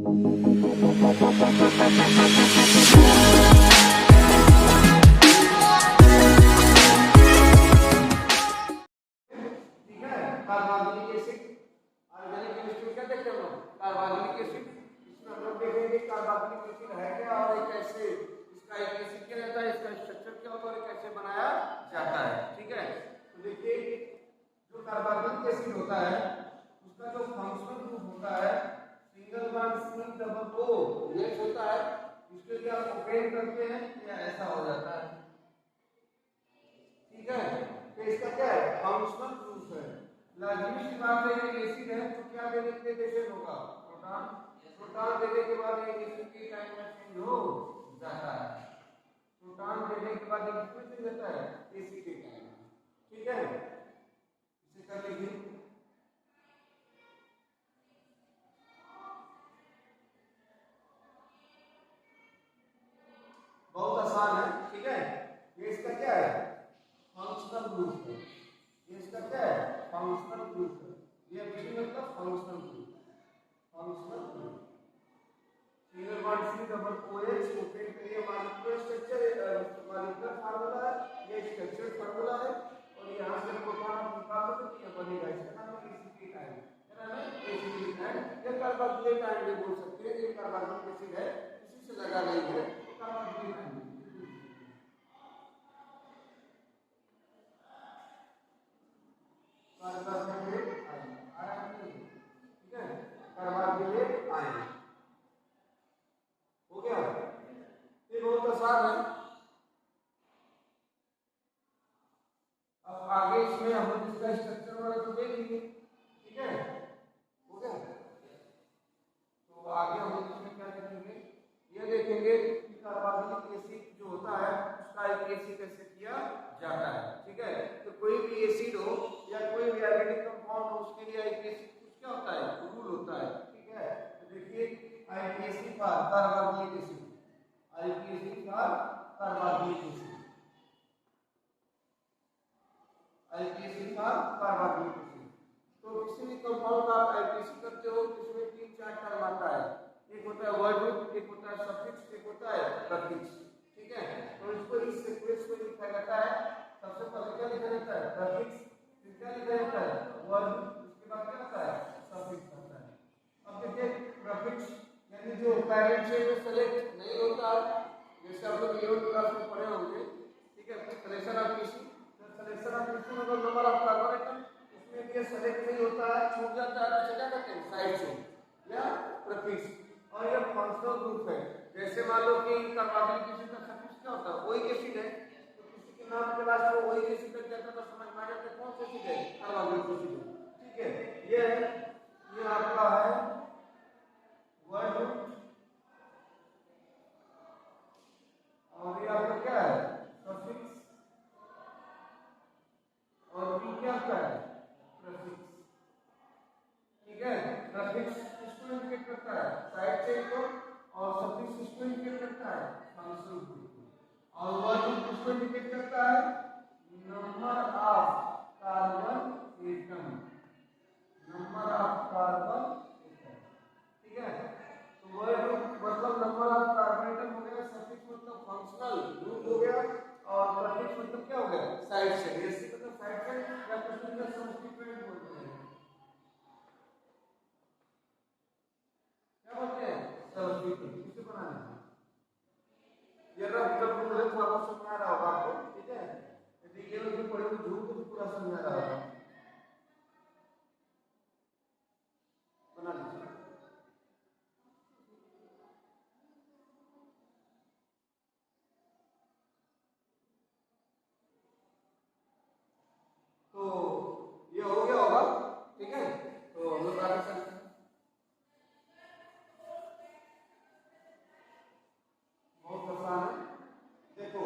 Carbonic acid organic chemistry में क्या देखते हैं हम लोग? Carbonic acid. इसमें हम लोग देखेंगे कार्बोनिक एसिड है क्या और ये कैसे, इसका एक एसिड क्या रहता है, इसका स्ट्रक्चर क्या होता है और कैसे बनाया जाता है। ठीक है, तो देखिए जो कार्बोनिक एसिड होता है उसका जो फंक्शनल ग्रुप होता है single bond C double O ये होता है। इसके लिए आप ओपन करते हैं या ऐसा हो जाता है। ठीक है, तो इसका क्या है फंक्शनल ग्रुप है। लाजिमी सी बात है ये एसिड है तो क्या देने के लिए होगा प्रोटॉन। प्रोटॉन देने के बाद ये एसिड की टाइम में चेंज हो जाता है। प्रोटॉन देने के बाद ये किसमें चेंज होता है एसिड के टाइम में। ठीक है, इसे कर लीजिए। बहुत आसान है। ठीक है, ये इसका क्या है फंक्शनल ग्रुप है। ये इसका क्या है फंक्शनल ग्रुप है। ये भी मतलब functional group. Functional group single bond C double OH open करिए। मॉलिक्यूलर स्ट्रक्चर मॉलिक्यूलर फार्मूला है, ये स्ट्रक्चर फार्मूला है और यहां से प्रोटॉन आप निकाल दो तो ये बनेगा। इसका नाम है एसिड आयन। क्या नाम है एसिड आयन। ये कार्बोक्सिलेट आयन भी बोल सकते हैं। ये कार्बोनिक एसिड है इसी से लगा गई है carboxylate ion. Carboxylate ion ion. ठीक है, कार्बोक्सिलेट आयन हो गया। ये बहुत आसान है। अब आगे इसमें हम लोग इसका स्ट्रक्चर वाला तो देखेंगे। ठीक है, हो गया। तो आगे हम लोग इसमें क्या देखेंगे ये देखेंगे कि कार्बोनिक एसिड जो होता है उसका एक एसिड कैसे किया जाता है। ठीक है, तो कोई भी एसिड हो या कोई भी ऑर्गेनिक कंपाउंड हो उसके लिए एक एसिड कुछ क्या होता है रूल होता है। ठीक है, तो देखिए IUPAC for carbonic acid, IUPAC for carbonic acid, IUPAC for carbonic acid. तो किसी भी कंपाउंड का आप आईपीएसी करते हो तो इसमें 3-4 टर्म आता है। एक होता है वर्ड रूट, एक होता है सफिक्स, एक होता है प्रीफिक्स। ठीक है, तो इसको इस सीक्वेंस में लिखा जाता है। सबसे पहले क्या लिखा जाता है प्रीफिक्स, फिर क्या लिखा जाता है वर्ड रूट, उसके बाद क्या आता है सफिक्स आता है। अब देखिए प्रीफिक्स यानी जो पैरेंट से सेलेक्ट नहीं होता, जैसे आप लोग इलेवेंथ क्लास में पढ़े होंगे। ठीक है, selection of PC, selection of PC मतलब नंबर ऑफ कार्बन एटम, उसमें भी ये सेलेक्ट नहीं होता है, छूट जाता है तो क्या करते हैं साइड से या प्रीफिक्स। और ये फंक्शनल ग्रुप है। जैसे मान लो कि कार्बोनिक एसिड का सफिक्स क्या होता है ओइक एसिड है, तो किसी के नाम के लास्ट में ओइक एसिड लग जाता है तो समझ में आ जाता है कौन सा एसिड है कार्बोनिक एसिड है। ठीक है, ये आपका है वर्ड रूट और ये आपका क्या है सफिक्स और पी क्या होता है प्रीफिक्स। ठीक है, प्रीफिक्स किसको इंडिकेट करता है साइड चेन को और सफिक्स किसको इंडिकेट करता है फंक्शनल ग्रुप को। और वर्ड रूट किसको इंडिकेट करता है number of carbon atom, number of carbon atom. ठीक है, तो वर्ड रूट मतलब नंबर ऑफ कार्बन एटम हो गया, सफिक्स मतलब फंक्शनल ग्रुप हो गया और प्रीफिक्स मतलब क्या हो गया साइड चेन। ऐसे मतलब साइड चेन या कुछ भी सब्स्टिट्यूएंट बोलते हैं। क्या बोलते हैं सब्स्टिट्यूएंट, इसे बनाना है। ये रफ जब मुझे थोड़ा समझ आ रहा होगा आपको। ठीक है, यदि ये लोग पढ़े तो झूठ को पूरा समझ आ रहा होगा। बना लीजिए। तो ये हो गया होगा। ठीक है, तो हम लोग आगे चलते हैं। बहुत आसान है। देखो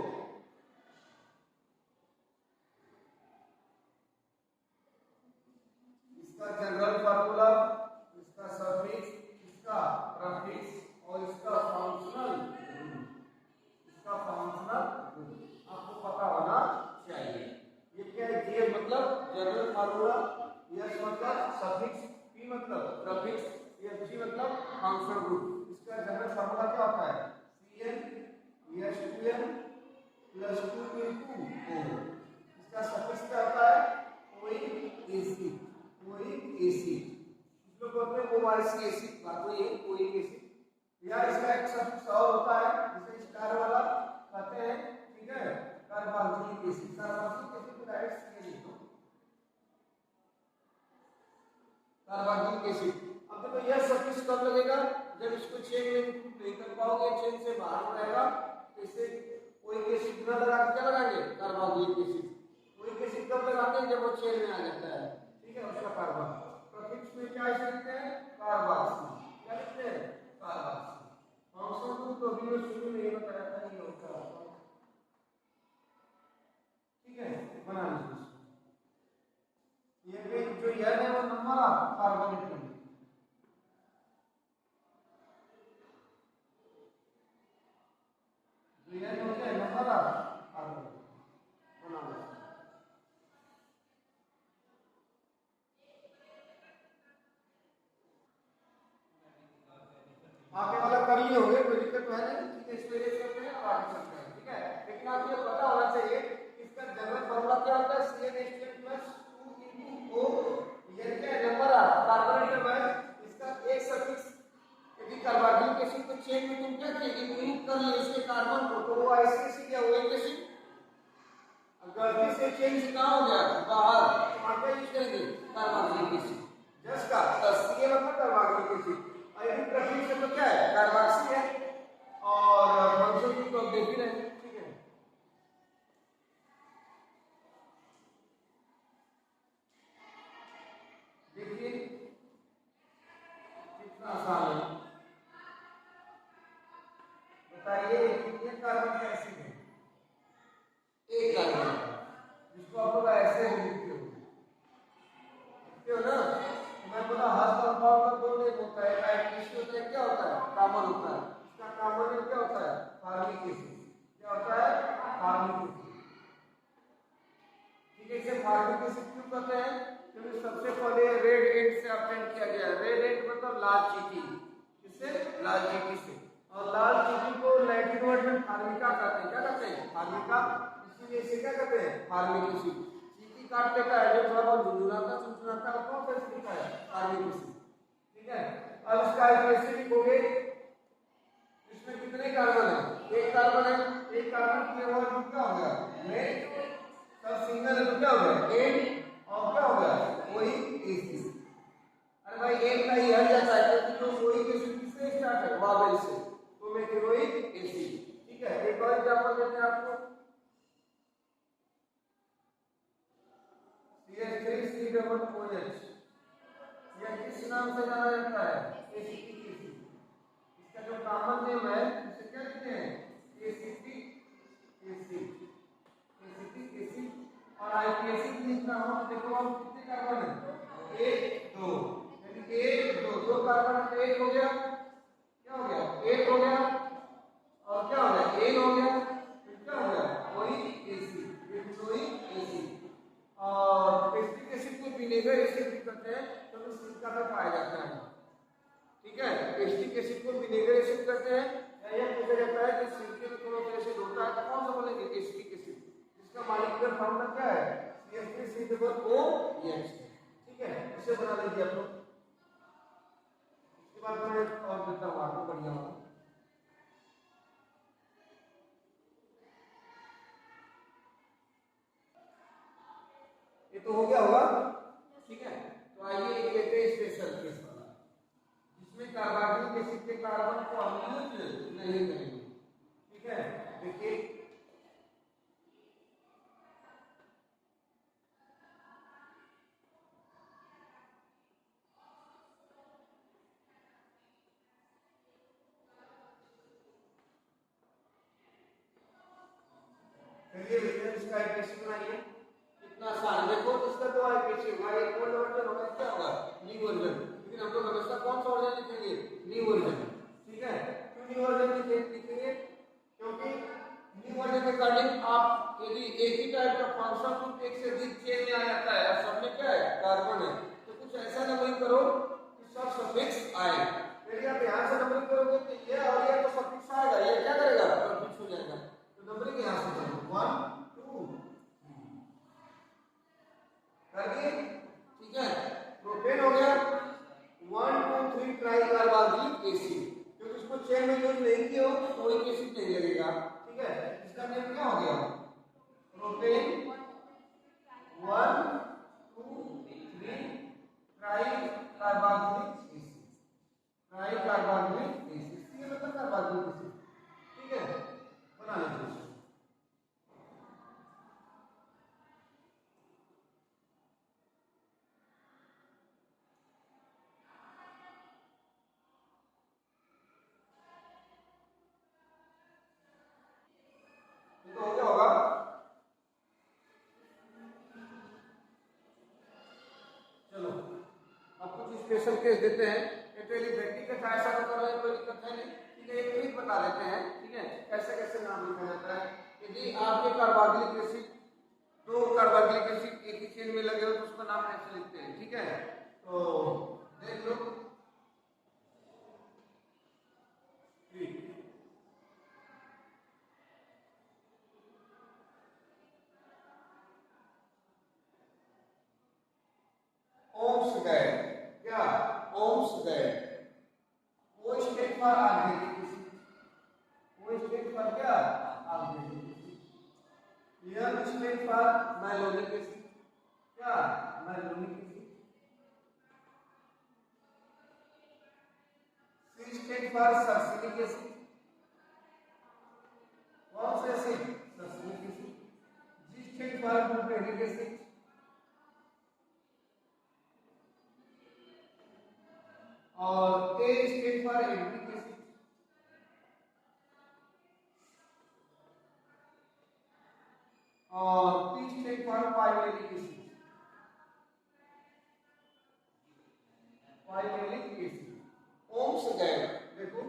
इसका जनरल फार्मूला, इसका सफिक्स, इसका प्रीफिक्स और इसका फंक्शनल ग्रुप, इसका फंक्शनल ग्रुप आपको पता होना चाहिए। ये क्या है ये मतलब जनरल फार्मूला, एस मतलब सफिक्स, पी मतलब प्रीफिक्स, ये जी मतलब फंक्शनल ग्रुप। का तो ये कोई एसिड या इसका एक सफिक्स और होता है जिसे स्टार वाला कहते हैं, ठीक है, कार्बोक्सिलिक एसिड। कार्बोक्सिलिक एसिड को डायरेक्ट सीधे लिख दो, कार्बोक्सिलिक एसिड। अब देखो यह सफिक्स कब लगेगा, जब इसको चेन में इंक्लूड नहीं कर पाओगे, चेन से बाहर हो जाएगा, तो इसे कोई एसिड न लगा के क्या लगाएंगे, कार्बोक्सिलिक एसिड। कोई एसिड कब लगाते हैं, जब वो चेन में आ जाता है, ठीक है, उसका कार्बन। प्रफिक्स में क्या लिखते हैं, कार्बोक्सिल। क्या लिखते हैं, कार्बोक्सिल। फंक्शन तो अभी मैं शुरू में ही बताया था, ये होता है, ठीक है, बना लीजिए। ये भी जो यह है वो नंबर ऑफ कार्बन एटम, ये होता है नंबर ऑफ कार्बन, बना लो। आगे वाला कर लिए होंगे, कोई दिक्कत तो है नहीं, ठीक है, इसको रेस करते हैं और आगे चलते हैं, ठीक है। लेकिन आपको ये पता होना चाहिए इसका जनरल फॉर्मूला क्या होता है, CnH2 + 2 O, ये क्या नंबर ऑफ कार्बन एटम है। इसका एक सफिक्स यदि कार्बोक्सिलिक एसिड को चेन में तुम क्या किए, इंक्लूड कर लिए इसके कार्बन को, तो वो एसिड या OH एसिड गलती से चेन से कहां हो गया, बाहर, तो वहां पे यूज करेंगे कार्बोक्सिलिक एसिड। जस्ट का Ca मतलब कार्बोक्सिलिक एसिड। आई प्रफिक्स में तो क्या है, कार्बोक्सिल है, और फंक्शन तो देख ही रहे हैं, ठीक है। देखिए कितना आसान है, बताइए कितने कार्बन का एसिड है, एक कार्बन, जिसको आप लोग ऐसे लिखते हो, लिखते हो ना। मैं बोला हर कंपाउंड का दो नेम होता है, आईपीसी होता है, क्या होता है, कॉमन होता है। इसका कॉमन नेम क्या होता है, फॉर्मिक एसिड। क्या होता है, फॉर्मिक एसिड, ठीक है। इसे फॉर्मिक एसिड क्यों कहते हैं, क्योंकि सबसे पहले रेड एंड से ऑब्टेन किया गया। रेड एंड मतलब लाल चींटी, किससे, लाल चींटी से। और लाल चींटी को लैटिन वर्ड में फार्मिका कहते हैं, क्या कहते हैं, फार्मिका, इसीलिए इसे क्या कहते हैं, फार्मिक एसिड। काट लेता है, जो थोड़ा बहुत झुंझुनाता चुनचुनाता है, कौन सा एसिड होता है, फार्मिक एसिड, ठीक है। अब इसका एसिडिक हो गए, इसमें कितने कार्बन है, एक कार्बन है, एक कार्बन की ओवर क्या हो गया, मेन, सब सिंगल है तो क्या हो गया, एन, और क्या हो गया, वही एसिड। अरे भाई एक का ही हट जाता है, क्योंकि जो वही एसिड किससे स्टार्ट है, वावेल से, तो मैं हेरोइक एसिड, ठीक है। एक और एग्जांपल देते हैं आपको, CH3COOH, यह किस नाम से जाना जाता है, एसिटिक एसिड। इसका जो कॉमन नेम है उसे क्या कहते हैं, एसिटिक एसिड, एसिटिक एसिड। और आईपीएसिड लिखना हो तो देखो हम कितने कार्बन है, 1 2, यानी 1 2, दो कार्बन है, एक हो गया, क्या हो गया, एक हो गया, और क्या हो गया, एक हो गया, फिर क्या हो गया, वही एसिड, फिर वही एसिड। और एसिटिक एसिड को विनेगर एसिड भी कहते हैं, तो सिरका में पाया जाता है, ठीक है। एसिटिक एसिड को विनेगर एसिड कहते हैं, या यह पूछा जाता है कि सिरके में कौन सा एसिड होता है, तो कौन सा बोलेंगे, एसिटिक एसिड, जिसका मॉलिक्यूलर फॉर्मूला क्या है, CH3COOH, ठीक है। इसे बना लीजिए आप लोग। इसके बाद मैं और देता हूँ आपको, बढ़िया होगा। ये तो हो गया होगा, ठीक है। तो आइए एक लेते हैं स्पेशल केस वाला, जिसमें कार्बोक्सिलिक एसिड के कार्बन को हम यूज नहीं करेंगे, ठीक है। देखिए चलिए भैया इसका आईपीसी बनाइए, कितना आसान, देखो इसका तो आईपीसी होगा, एक ओल्ड वर्जन होगा, क्या होगा, न्यू वर्जन। लेकिन हम लोग हमेशा कौन सा वर्जन लिखेंगे, न्यू वर्जन, ठीक है। क्यों न्यू वर्जन लिखेंगे, क्योंकि न्यू वर्जन के अकॉर्डिंग आप यदि एक ही टाइप का फंक्शन ग्रुप एक से अधिक चेन में आ जाता है और सब में क्या है, कार्बन है, तो कुछ ऐसा नंबरिंग करो कि सब सफिक्स आए। यदि आप ध्यान से नंबरिंग करोगे तो ये और ये तो सफिक्स आएगा, ये क्या करेगा, सफिक्स हो जाएगा। तो नंबरिंग यहां से करो, 1 2 कर दिए, ठीक है। प्रोपेन हो गया, 1 2 3 ट्राई कार्बन कार्बोक्सिलिक एसिड, क्योंकि इसको चेन में यूज नहीं किया हो तो कोई एसिड नहीं लगेगा। ठीक है, इसका नेम क्या हो गया? Propane 1 2 3 try carboxylic acid, try carboxylic acid, ये मतलब कार्बोक्सिलिक एसिड। ठीक है, बना लीजिए। तो हो गया होगा। चलो अब कुछ स्पेशल केस देते हैं। एलिफेटिक का ऐसा तो कर रहे हैं, कोई दिक्कत है नहीं। ठीक है, एक ट्रिक बता देते हैं। ठीक है, कैसे कैसे नाम लिखा जाता है। यदि आपके कार्बोक्सिलिक एसिड, दो कार्बोक्सिलिक एसिड एक ही चेन में लगे हो तो उसका नाम कैसे लिखते हैं? ठीक है, तो देख लो। ओम्स गए क्या? ओम्स गए, वो स्टेट पर आगे किसी, वो स्टेट पर क्या आगे, यह स्टेट पर मैलोनिक एसिड, क्या मैलोनिक एसिड, सी स्टेट पर सल्फ्यूरिक एसिड, कौन सा acid? Sulphuric acid, G state पर बुटानिक एसिड, और ए स्टेट पर एडिपिक एसिड, और पी स्टेट पर पाइमेलिक एसिड, पाइमेलिक एसिड। ओम्स गए, देखो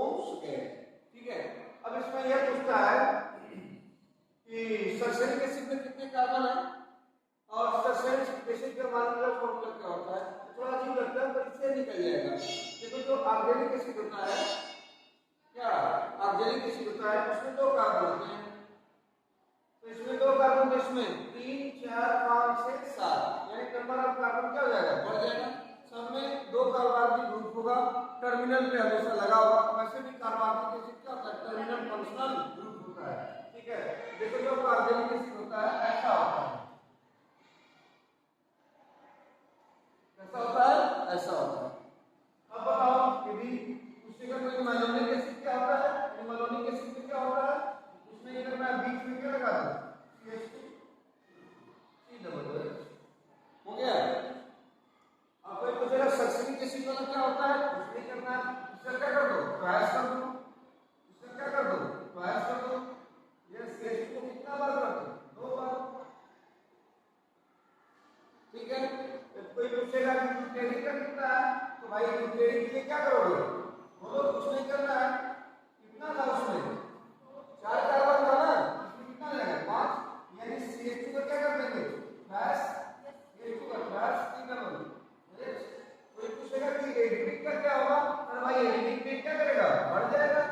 ओम्स गए। ठीक है, अब इसमें यह पूछता है कि सल्फ्यूरिक एसिड में कितने कार्बन है और सल्फ्यूरिक एसिड का मॉलिक्यूलर फॉर्मूला क्या होता है। थोड़ा अजीब लगता है पर इससे निकल जाएगा। देखो जो ऑर्गेनिक एसिड होता है, क्या ऑर्गेनिक एसिड होता है, उसमें दो कार्बन होते हैं। तो इसमें दो कार्बन, इसमें 3 4 5 6 7, यानी नंबर ऑफ कार्बन क्या हो जाएगा? बढ़ जाएगा। सब में दो कार्बोक्सिलिक ग्रुप होगा, टर्मिनल पे हमेशा लगा होगा। वैसे भी कार्बोक्सिलिक एसिड क्या होता है? टर्मिनल फंक्शनल ग्रुप होता है। ठीक है, देखो जो ऑर्गेनिक एसिड होता है ऐसा होता है, कैसा होता है? ऐसा होता है। अब बताओ यदि उसी का कोई मैलोनिक एसिड क्या होता है? मैलोनिक एसिड में क्या होता है? उसमें इधर मैं बीच में क्या लगा दूं? CH2 C डबल हो गया। अब कोई पूछेगा सल्फ्यूरिक एसिड वाला क्या होता है? कुछ नहीं करना है, इसका क्या कर दो? ट्वाइस कर दो, इसका क्या कर दो? ट्वाइस कर दो। ये CH2 को कितना बार कर दो? 2 बार। ठीक है, कोई पूछेगा कि ब्यूटेरिक का कितना है, तो भाई ब्यूटेरिक के लिए क्या करोगे? बोलो कुछ नहीं करना है। कितना था उसमें? 4 कार्बन था ना, इसमें कितना लगेगा? 5, यानी CH2 का क्या कर देंगे? प्लस CH2 का प्लस 3 कर दोगे। कोई पूछेगा कि एडिपिक का क्या होगा? अरे भाई एडिपिक में क्या करेगा? बढ़ जाएगा।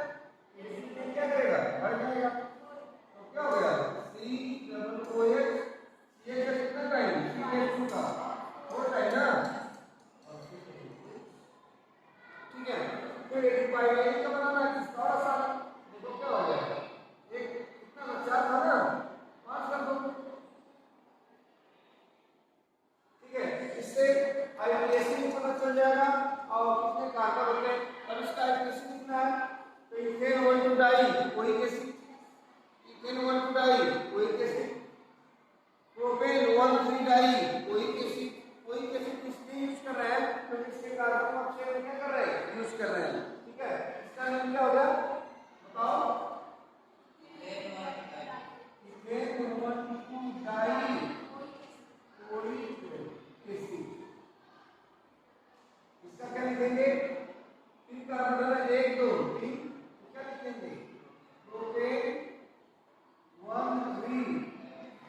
एडिपिक में क्या करेगा? बढ़ जाएगा। तो क्या हो गया? COOH, ये का कितना टाइम? CH2 का 4 टाइम ना। ठीक है, फिर एडिपाइल का बनाना है, किसका आसान है। देखो क्या हो गया? एक कितना 4 था ना, 5 कर दो। ठीक है, इससे आईपीएसी भी पता चल जाएगा और कितने कार्बन होते हैं। अब इसका आईपीएसी कितना है? तो इथेन 1 2 डाई कोई एसिड, इथेन 1 2 डाई कोई एसिड, प्रोपेन 1 3 डाई कोई एसिड। कोई एसिड इसलिए यूज कर रहे हैं क्योंकि इसके कार्बन को अक्षय में क्या कर रहे हैं? यूज कर रहे हैं। ठीक है, इसका नाम क्या होगा? बताओ। इथेन 1 2 डाई कोई एसिड, इसका क्या लिखेंगे? 3 कार्बन है, 1 2 3, क्या लिखेंगे? प्रोपेन 1 3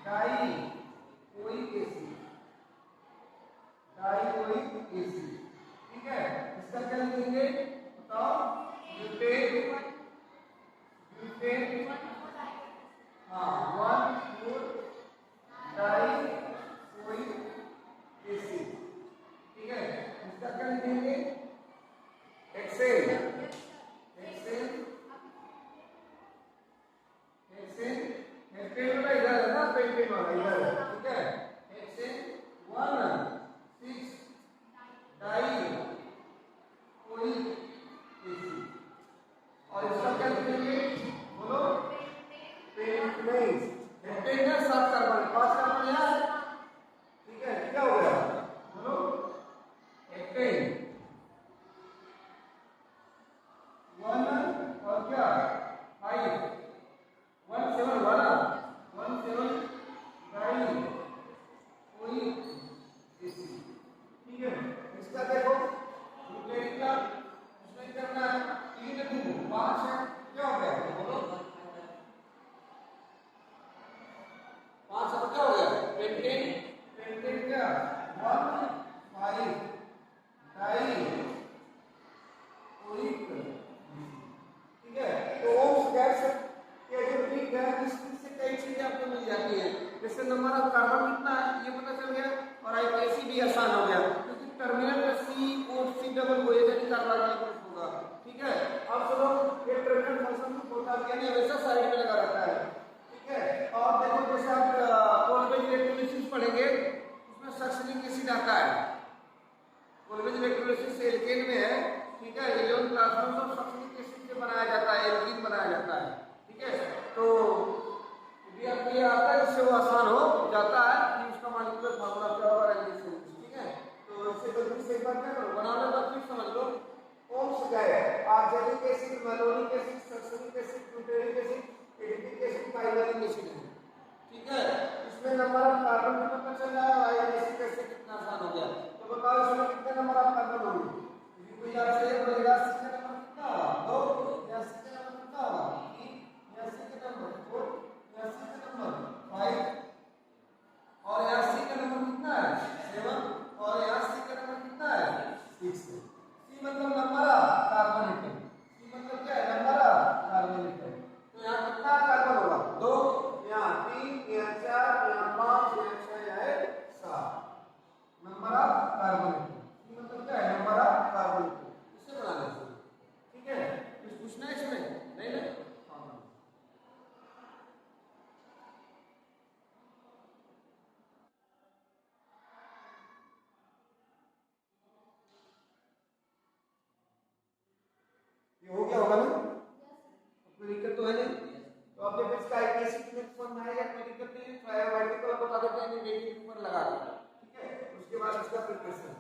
डाई कोई एसिड, डाई कोई एसिड। ठीक है, इसका क्या लिखेंगे? बताओ। ब्यूटेन, ब्यूटेन हाँ 1 4 डाई कोई एसिड। ठीक है, इसका क्या लिखेंगे? ठीक है, तो ओम्स गैस ये जो ठीक है इससे कई चीजें आपको मिल जाती है, जैसे नंबर ऑफ कार्बन कितना है ये पता चल गया, और आईपीसी भी आसान हो गया क्योंकि टर्मिनल पे C डबल हो जाएगा कार्बन ग्रुप होगा। ठीक है, अब चलो ये टर्मिनल फंक्शन होता है यानी हमेशा साइड में लगा रहता है। ठीक है, और देखो जैसे आप कोलवेज इलेक्ट्रोलिसिस पढ़ेंगे उसमें सक्सिलिक एसिड आता है, कोलवेज इलेक्ट्रोलिसिस एल्केन में है। ठीक है, इलेवन प्लाज्मा तो सक्सिलिक एसिड से बनाया जाता है, एल्कीन बनाया जाता है। ठीक है, तो यदि आपको ये आता है इससे वो आसान हो जाता है कि उसका मॉलिक्यूलर फार्मूला क्या होगा रेडिएशन। ठीक है, तो इससे गलती से एक बार क्या करो बनाने का फिर समझ लो। ओम्स गए organic acid, malonic acid, sulphuric acid, butyric acid, adipic acid, pimelic acid है। ठीक है, इसमें नंबर ऑफ कार्बन भी पता चल रहा है और एसिड कैसे कितना आसान हो गया। तो बताओ इसमें कितने नंबर ऑफ कार्बन होंगे, यदि कोई आपसे बोलेगा एसिड का नंबर कितना होगा, 2 या एसिड का नंबर कितना होगा, 3 या एसिड का नंबर 4 या एसिड का नंबर 5 और एसिड का नंबर कितना है 7 और एसिड का नंबर कितना है 6 है। सी मतलब नंबर ऑफ कार्बन एटम, सी मतलब क्या है नंबर ऑफ कार्बन एटम। तो यहाँ कितना कार्बन होगा 2, यहाँ 3, यहाँ 4, यहाँ 5, यहाँ 6, यहाँ 7 नंबर ऑफ कार्बन एटम। सी मतलब क्या है नंबर ऑफ कार्बन एटम, इसे बना लेते हैं। ठीक है, कुछ पूछना है इसमें नहीं ना। ये हो गया होगा ना, कोई दिक्कत तो है नहीं। तो अब जब इसका आईपीसी की समझ आएगा कोई दिक्कत नहीं है, ट्रायोमेट्रिक को बता देते हैं नेगेटिव ऊपर लगा दें। ठीक है, उसके बाद इसका प्रिपरेशन।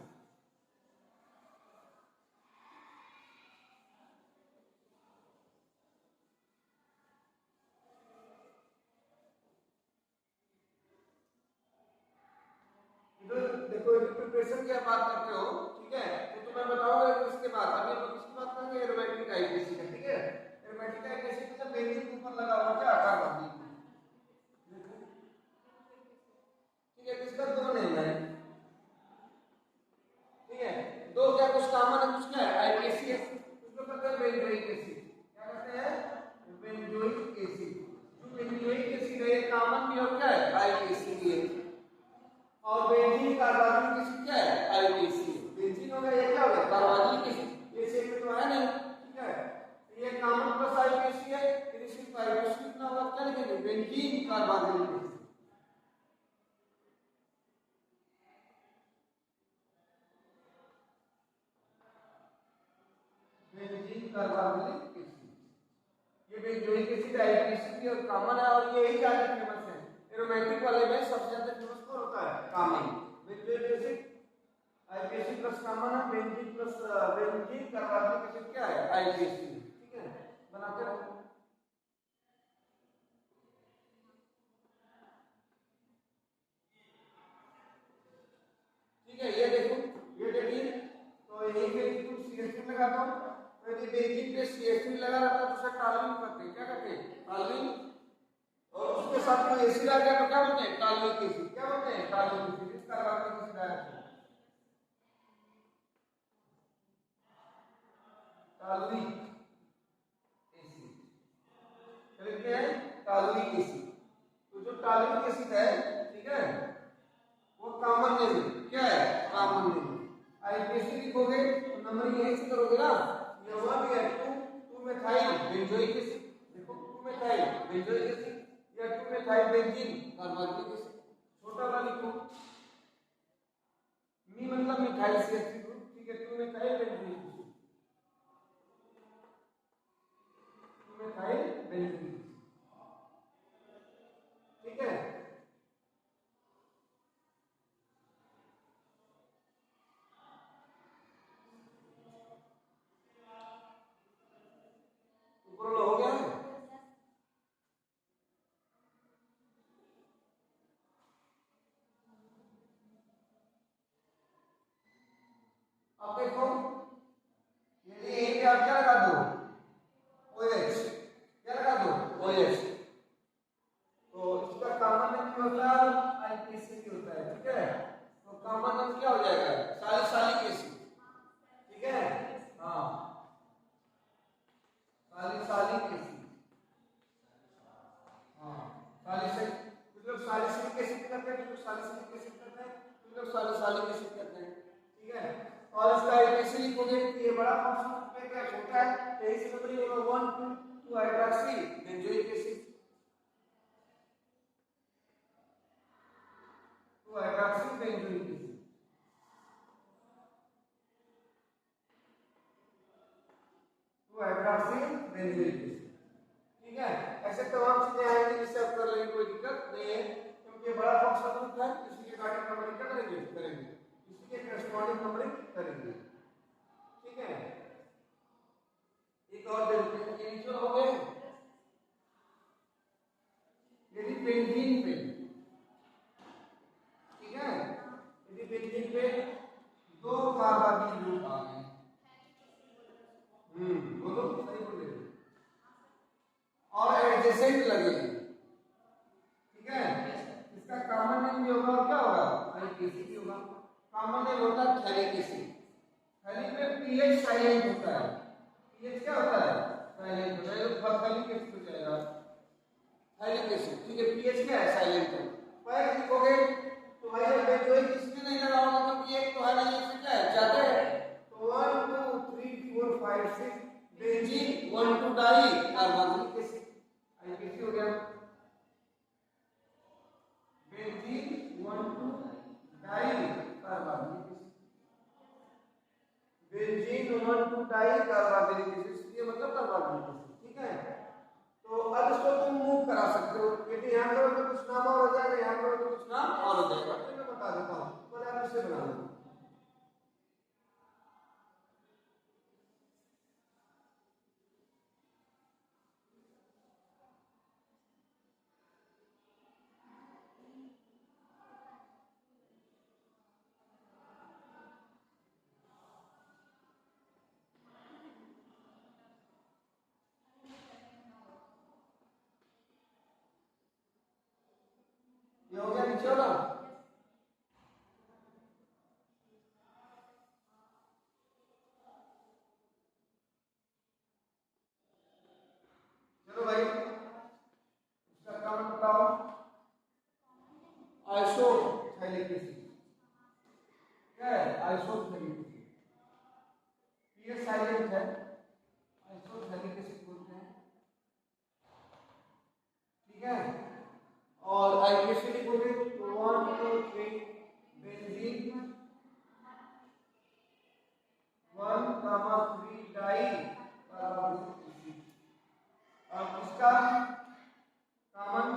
इधर देखो प्रिपरेशन की बात करते हो। ठीक है, तो तुम्हें बताऊंगा इसके बाद अभी हम किसकी बात करेंगे एरोमेटिक आईपीसी का। ठीक है, एरोमेटिक आईपीसी मतलब बेंजीन के ऊपर लगा हुआ क्या आकार बनती है। ठीक है, इसका दो नेम है। ठीक है, दो क्या कुछ कॉमन है कुछ क्या है आईपीसी है, उसको कहते हैं बेंजोइक एसिड। क्या कहते हैं बेंजोइक एसिड। जो बेंजोइक एसिड है कॉमन भी और क्या है आईपीसी भी है। और बेंजीन कार्बोनिक एसिड क्या है आईपीसी। बेंजीन हो गया ये क्या हो गया कार्बोनिक एसिड, ये सेम में तो है नहीं। ठीक है, ये कॉमन प्लस आईपीसी है, फिर इसकी आईपीसी कितना होगा क्या लिखेंगे benzene carbonic acid. Benzene carbonic acid, ये बेंजोइक एसिड आईपीसी की और कॉमन है और यही ज्यादा फेमस है। एरोमेटिक वाले में सबसे ज्यादा फेमस कौन होता है common benzoic acid. IPC plus common है, benzene plus benzene carbonic acid क्या है आईपीसी। ठीक है, बनाते रहो। ठीक है, ये देखो ये देखिए, तो यही पे तुम CH3 लगा दो। तो यदि बेंजीन पे CH3 लगा रहता तो उसे टॉलुइन कहते हैं। क्या कहते हैं टॉलुइन, और उसके साथ में एसिड आ गया तो क्या बोलते हैं टॉलुइक एसिड। क्या बोलते हैं टॉलुइक एसिड, इस कार्बोनिक एसिड आया टॉलुइक एसिड कहते हैं टॉलुइक एसिड। तो जो टॉलुइक एसिड है ठीक है वो कॉमन नेम है। क्या है कॉमन नेम। आईपीसी लिखोगे तो नंबर यहीं से करोगे ना, ये 1 या 2 मेथाइल बेंजोइक एसिड। देखो 2 मेथाइल बेंजोइक एसिड या 2 मेथाइल बेंजीन कार्बोनिक एसिड। छोटा वाला लिखो मी मतलब मिथाइल CH3 ग्रुप। ठीक है, 2 methyl benzene acid, 2 methyl benzene. ठीक है, ऊपर हो गया है। अब देखो यही से नंबर होगा 1 2 hydroxy benzoic acid, 2 hydroxy benzoic acid, 2 hydroxy benzoic acid. ठीक है, ऐसे तमाम चीजें आएंगी जिससे आप कर लेंगे, कोई दिक्कत नहीं है, क्योंकि बड़ा फंक्शन ग्रुप है, इसलिए कार्डिक नंबरिंग क्या करेंगे, इसलिए करस्पॉन्डिंग नंबरिंग करेंगे। ठीक है, एक और देखते हैं, ये नीचे हो गए। यदि बेंजीन पे, ठीक है, यदि बेंजीन पे 2 कार्बोनिल ग्रुप आ गए, बोलो सही बोल रहे, और एडजेसेंट लगे, ठीक है, इसका कॉमन नेम भी होगा, और क्या होगा, एसिड होगा। कॉमन नेम होता है थैलिक एसिड। थैलिक में पीएच साइलेंट होता है, पीएच क्या होता है, साइलेंट होता है, तो थैलिक एसिड हो जाएगा, थैलिक एसिड। ठीक है, पीएच क्या है, साइलेंट है। पर लिखोगे तो भाई बेंजोइक इसमें नहीं लगा होगा, क्योंकि एक तो है नहीं, इससे क्या है, ज्यादा है, तो 1 2 3 4 5 6 benzene 1 2 di carbonic acid, IUPAC हो गया। Benzene 1 2 di carbonic acid, benzene 1 2 di carbonic acid, ये मतलब कार्बोनिक एसिड। ठीक है, तो अब इसको तुम मूव करा सकते हो, यदि यहाँ करो तो कुछ नाम और हो जाएगा, यहाँ करो तो कुछ नाम और हो जाएगा, तो मैं बता देता हूँ, पर आप इसे बना लो। ये हो गया नीचे वाला। चलो भाई, इसका काम बताओ, आइसोथैलिक एसिड क्या है, आइसोथैलिक एसिड, पीएच साइलेंट है, आइसोथैलिक एसिड बोलते हैं। ठीक है, और आईपीसी लिखोगे तो 1 2 3 बेंजीन 1 3 डाई कार्बोनिक एसिड। अब इसका कॉमन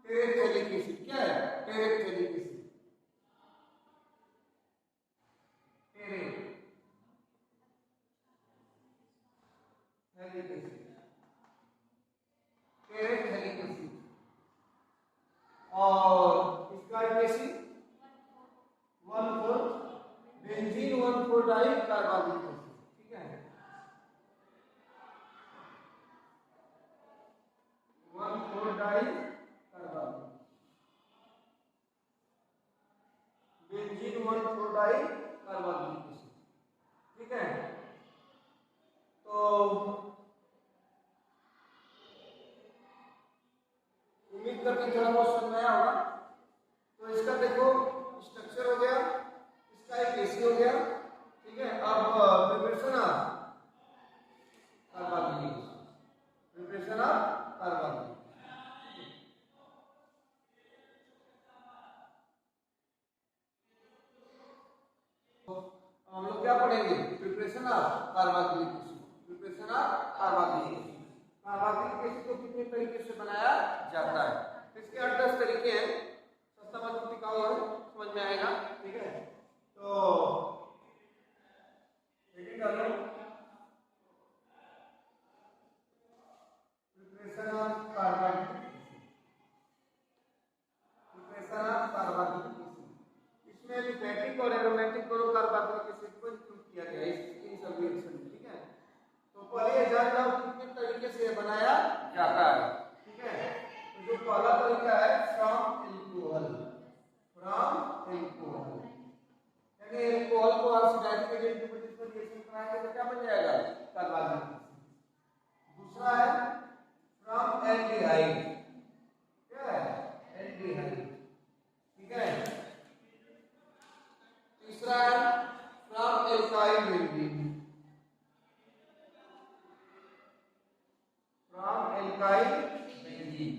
टेरेथैलिक एसिड क्या है, terephthalic acid, terephthalic acid, terephthalic acid. और इसका IUPAC 1 4 benzene 1 4 di carbonic acid. ठीक है, 1 4 di carbonic, benzene 1 4 di carbonic acid. ठीक है, तो उम्मीद करके थोड़ा बहुत समझ में आया होगा। तो इसका देखो स्ट्रक्चर हो गया, इसका एक एसी हो गया। ठीक है, अब preparation of carbonic, preparation of carbonic. हम लोग क्या पढ़ेंगे, preparation of carbonic acid, preparation of carbonic acid. Carbonic acid को कितने तरीके से बनाया जाता है, इसके 8-10 तरीके हैं, सस्ता मजबूत टिकाऊ है, समझ में आएगा। ठीक है, तो सेकंड कर लो, preparation of carbonic acid, preparation of carbonic acid. इसमें एलिफैटिक और एरोमेटिक दोनों कार्बोनिक एसिड को इंक्लूड किया गया है इन सब रिएक्शन में। ठीक है, तो पहले जान जाओ कितने तरीके से बनाया जाता है। ठीक है, तो जो पहला तरीका है फ्रॉम एल्कोहल, फ्रॉम एल्कोहल, यानी एल्कोहल को ऑक्सीडाइजिंग एजेंट के वजह से रिएक्शन कराएंगे तो क्या एल्काइल बेंजीन,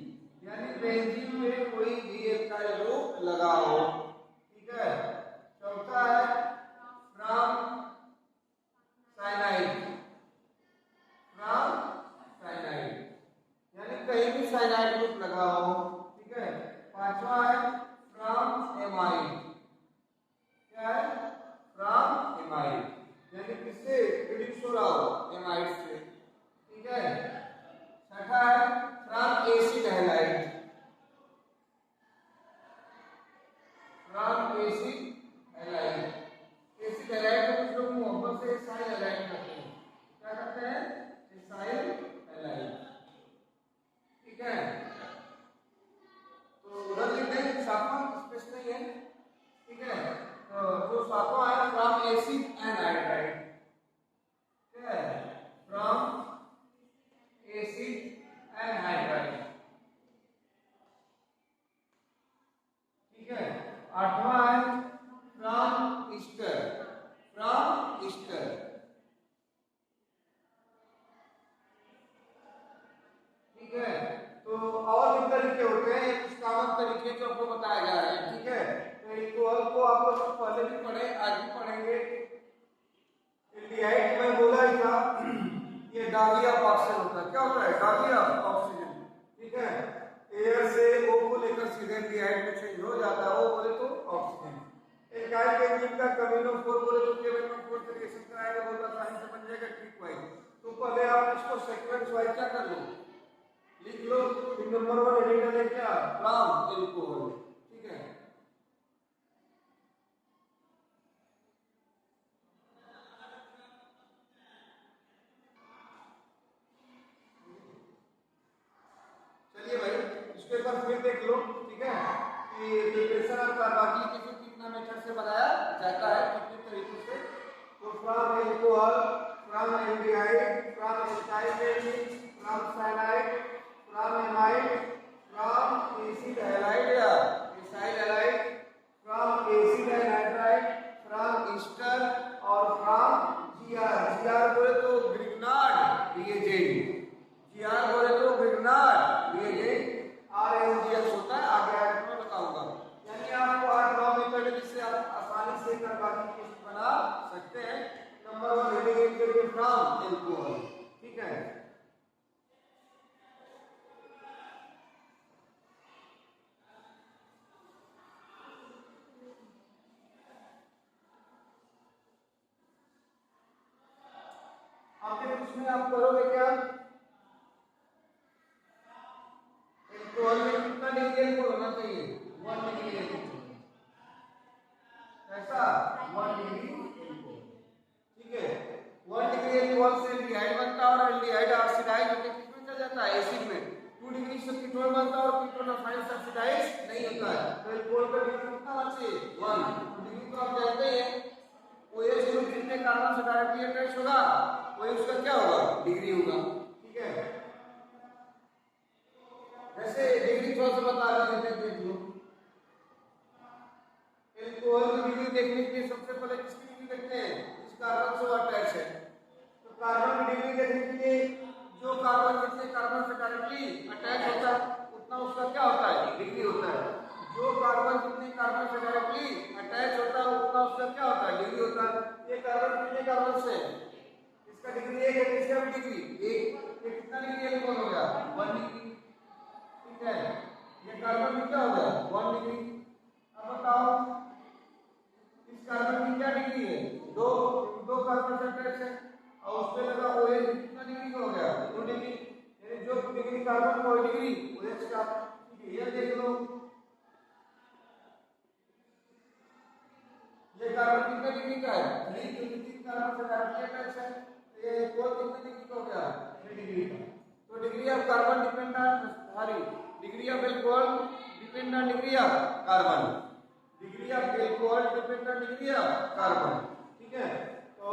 यानी बेंजीन में कोई भी एल्काइल ग्रुप लगाओ। ठीक है। चौथा है फ्रॉम साइनाइड, फ्रॉम साइनाइड यानी कहीं भी साइनाइड ग्रुप लगाओ। ठीक है। पांचवा है फ्रॉम एमाइड, क्या है फ्रॉम एमाइड यानी किससे प्रोड्यूस हो रहा हो एमाइड से। ठीक है। छठा है from acid halide, from acid halide. Acid halide को कुछ लोग मोहब्बत से एसाइल हैलाइड कहते हैं। क्या कहते हैं एसाइल हैलाइड। ठीक है। तो उधर लिख दें सातवां स्पेस नहीं है। ठीक है। तो जो सातवां है फ्रॉम एसिड एनहाइड्राइड, क्या है फ्रॉम एसिड एनहाइड्राइड। ठीक है। आठवां है फ्रॉम ईस्टर, फ्रॉम ईस्टर। ठीक है। तो और भी तरीके होते हैं, कुछ कॉमन तरीके जो आपको बताया जा रहे हैं। ठीक है। तो इक्वल को आप लोग पहले भी पढ़े, आज भी पढ़ेंगे। एल्डिहाइड में बोला ही था ये डाली ऑफ ऑक्सीजन होता है। क्या होता है डाली ऑफ ऑक्सीजन। ठीक है। एयर से O को लेकर सीधे एल्डिहाइड में चेंज हो जाता है, वो बोले तो ऑक्सीजन। एल्काइल बेंजीन का कमीनो 4 बोले तो केवल 4 से रिएक्शन कराएंगे, बहुत आसानी से बन जाएगा ट्रिक वाइज। तो पहले आप इसको सीक्वेंस वाइज क्या कर लो लिख लो। नंबर 1 एडिटर है क्या फ्रॉम एल्कोहल। ठीक है। चलिए भाई इसके ऊपर फिर देख लो। ठीक है कि प्रिपरेशन ऑफ कार्बोक्सिलिक एसिड कितना मेथड से बनाया जाता है, कितने तरीकों से। तो from alcohol, from aldehyde, from alkyl benzene, from cyanide, from amide, from acid halide या acyl halide, from acid anhydride, from ester और फ्रॉम जीआर। जीआर बोले तो ग्रिग्नार्ड रिएजेंट, जीआर बोले तो ग्रिग्नार्ड रिएजेंट। RNGS होता है, आगे आगे मैं बताऊंगा। यानी आपको 8 9 मेथड जिससे आप आसानी से कार्बोक्सिलिक एसिड बना सकते हैं। नंबर 1 रीडिंग करिए फ्रॉम एल्कोहल। ठीक है। आपके उसमें आप करोगे क्या एल्कोहल में कितना डिग्री एल्कोहल होना चाहिए 1 डिग्री एल्कोहल। ऐसा 1 डिग्री एल्कोहल। ठीक है। 1 डिग्री एल्कोहल से एल्डिहाइड बनता है और एल्डिहाइड ऑक्सीडाइज होकर किसमें चल जाता है एसिड में। 2 डिग्री से कीटोन बनता है और कीटोन फाइनल ऑक्सीडाइज नहीं होता है। तो एल्कोहल का डिग्री कितना होना चाहिए 1 डिग्री। तो आप जानते हैं OH ग्रुप जितने कार्बन से डायरेक्टली अटैच होगा वही उसका क्या होगा डिग्री होगा। ठीक है। जैसे डिग्री थोड़ा सा बता देते हैं, देख लो। एल्कोहल की डिग्री देखने के लिए सबसे पहले किसकी डिग्री देखते हैं इस कार्बन से अटैच है। तो कार्बन की डिग्री देखने के लिए जो कार्बन जितने कार्बन से डायरेक्टली अटैच होता है उतना उसका क्या होता है डिग्री होता है। जो कार्बन जितने कार्बन से डायरेक्टली अटैच होता है उतना उसका क्या होता है डिग्री होता है। ये कार्बन कितने कार्बन से इसका डिग्री 1 है, इसका भी डिग्री 1। ये कितना डिग्री एल्कोहल हो गया 1 डिग्री। ठीक है। ये कार्बन की क्या हो गया 1 डिग्री। अब बताओ इस कार्बन की क्या डिग्री है 2 कार्बन से अटैच है और उस पे लगा OH कितना डिग्री का हो गया 2 डिग्री। यानी जो डिग्री कार्बन को डिग्री OH का। ये देख लो ये कार्बन कितने डिग्री का है 3 क्योंकि 3 कार्बन से डायरेक्टली अटैच है। तो ये कोल कितने डिग्री का हो गया 3 डिग्री का। तो degree of carbon depend on sorry degree of alcohol depend on degree of carbon. Degree of alcohol depend on degree of carbon. ठीक है। तो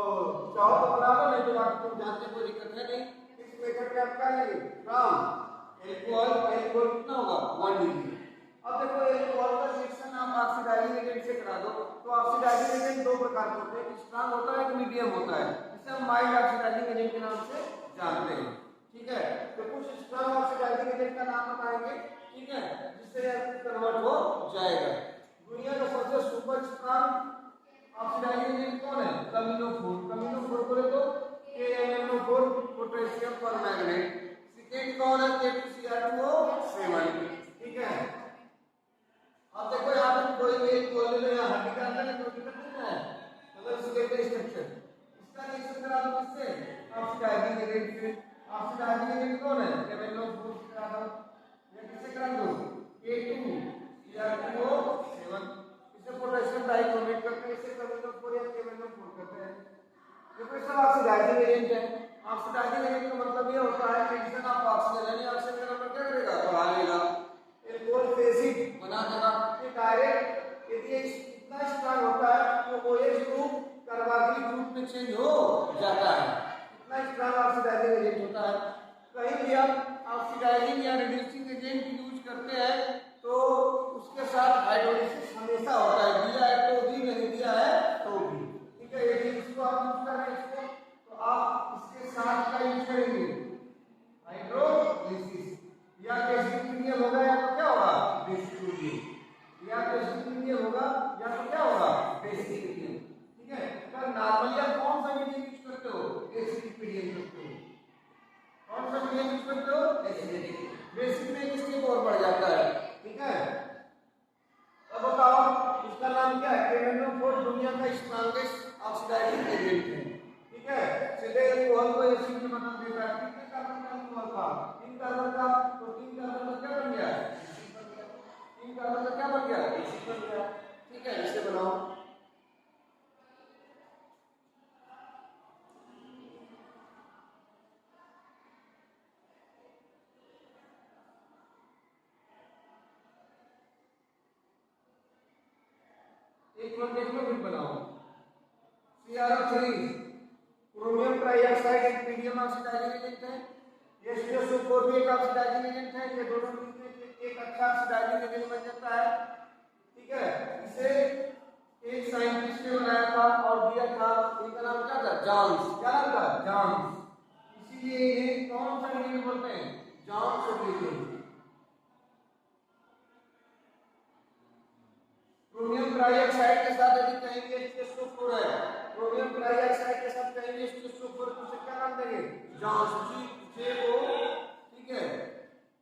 चाहो तो बना लो, नहीं तो बाकी तुम जानते कोई दिक्कत है नहीं। इस मेथड में आप क्या लेंगे फ्रॉम एल्कोहल कितना होगा 1 डिग्री। अब देखो एल्कोहल का रिएक्शन आप ऑक्सीडाइजिंग एजेंट से करा दो। तो ऑक्सीडाइजिंग एजेंट 2 प्रकार के होते हैं, एक स्ट्रांग होता है एक मीडियम होता है। इसे हम माइल्ड ऑक्सीडाइजिंग एजेंट के नाम से जानते हैं। ठीक है। तो कुछ स्ट्रांग ठीक है, जिससे कन्वर्ट हो जाएगा। दुनिया का सबसे सुपर स्ट्रॉन्ग ऑक्सीडाइजिंग एजेंट कौन है? कमिनोफोर। कमिनोफोर बोले तो KMnO4 पोटेशियम परमैंगनेट। सेकंड कौन है? K2Cr2O7। ठीक है, अब देखो यहाँ पे कोई भी एक बोल ले यहाँ हड्डी का अंदर कोई दिक्कत नहीं है, मतलब स्केलेटल स्ट्रक्चर इसका देख सकते हैं आप किससे? ऑक्सीडाइजिंग एजेंट से। ऑक्सीडाइजिंग एजेंट कौन है? KMnO4 से करा दो या किससे करा दो? K2Cr2O7। इसे पोटेशियम डाइक्रोमेट करते हैं, इसे KMnO4 या KMnO4 कहते हैं। देखो ये सब ऑक्सीडाइजिंग एजेंट है। ऑक्सीडाइजिंग एजेंट का मतलब ये होता है कि एडिशन ऑफ ऑक्सीजन यानी ऑक्सीजन का नंबर क्या करेगा? बढ़ा लेगा, एल्कोहल एसिड बना देगा। ये डायरेक्ट यदि इतना स्ट्रांग होता है तो OH ग्रुप कार्बोक्सिल ग्रुप में चेंज हो जाता है। इतना स्ट्रांग ऑक्सीडाइजिंग एजेंट होता है। कहीं भी आप ऑक्सीडाइजिंग या रिड्यूसिंग एजेंट यूज करते हैं तो उसके साथ हाइड्रोलिसिस हमेशा होता है, दिया है तो भी, नहीं दिया है तो भी। ठीक है, यदि इसको आप यूज कर रहे हैं इसको तो आप इसके साथ क्या यूज करेंगे? हाइड्रोलिसिस। या बेसिक मीडियम होगा या तो क्या होगा? Basic medium. या बेसिक मीडियम होगा या तो क्या होगा? Basic medium. ठीक है, पर नॉर्मली आप कौन सा मीडियम यूज करते हो? एसिडिक मीडियम करते हो। कौन सा मीडियम यूज करते हो? एसिडिक। बेसिक में एक स्टेप और बढ़ जाता है। ठीक है, अब बताओ इसका नाम क्या है? KMnO4 दुनिया का स्ट्रॉन्गेस्ट ऑक्सीडाइजिंग एजेंट है। ठीक है, सीधे अल्कोहल को एसिड में बदल देता है। कितने कार्बन का अल्कोहल था? 3 कार्बन का, तो 3 कार्बन का क्या बन गया? एसिड बन गया। 3 कार्बन का क्या बन गया? एसिड बन गया। ठीक है, इसे बनाओ। एक बार देख लो फिर बनाओ। CrO3 क्रोमियम ट्राइऑक्साइड एक मीडियम ऑक्सीडाइजिंग एजेंट है। ये SiO4 भी एक ऑक्सीडाइजिंग एजेंट है। ये दोनों मिलकर एक अच्छा ऑक्सीडाइजिंग एजेंट बन जाता है। ठीक है, इसे एक साइंटिस्ट ने बनाया था और दिया था, इनका नाम क्या था? जॉन्स। क्या नाम था? जॉन्स। इसीलिए इन्हें कौन सा एजेंट बोलते हैं? Johns agent. क्रोमियम ट्राइऑक्साइड के साथ यदि कहेंगे SiO4 है, क्रोमियम ट्राइऑक्साइड के साथ कहेंगे SiO4 को से क्या नाम देंगे? जॉन्स। JO। ठीक है,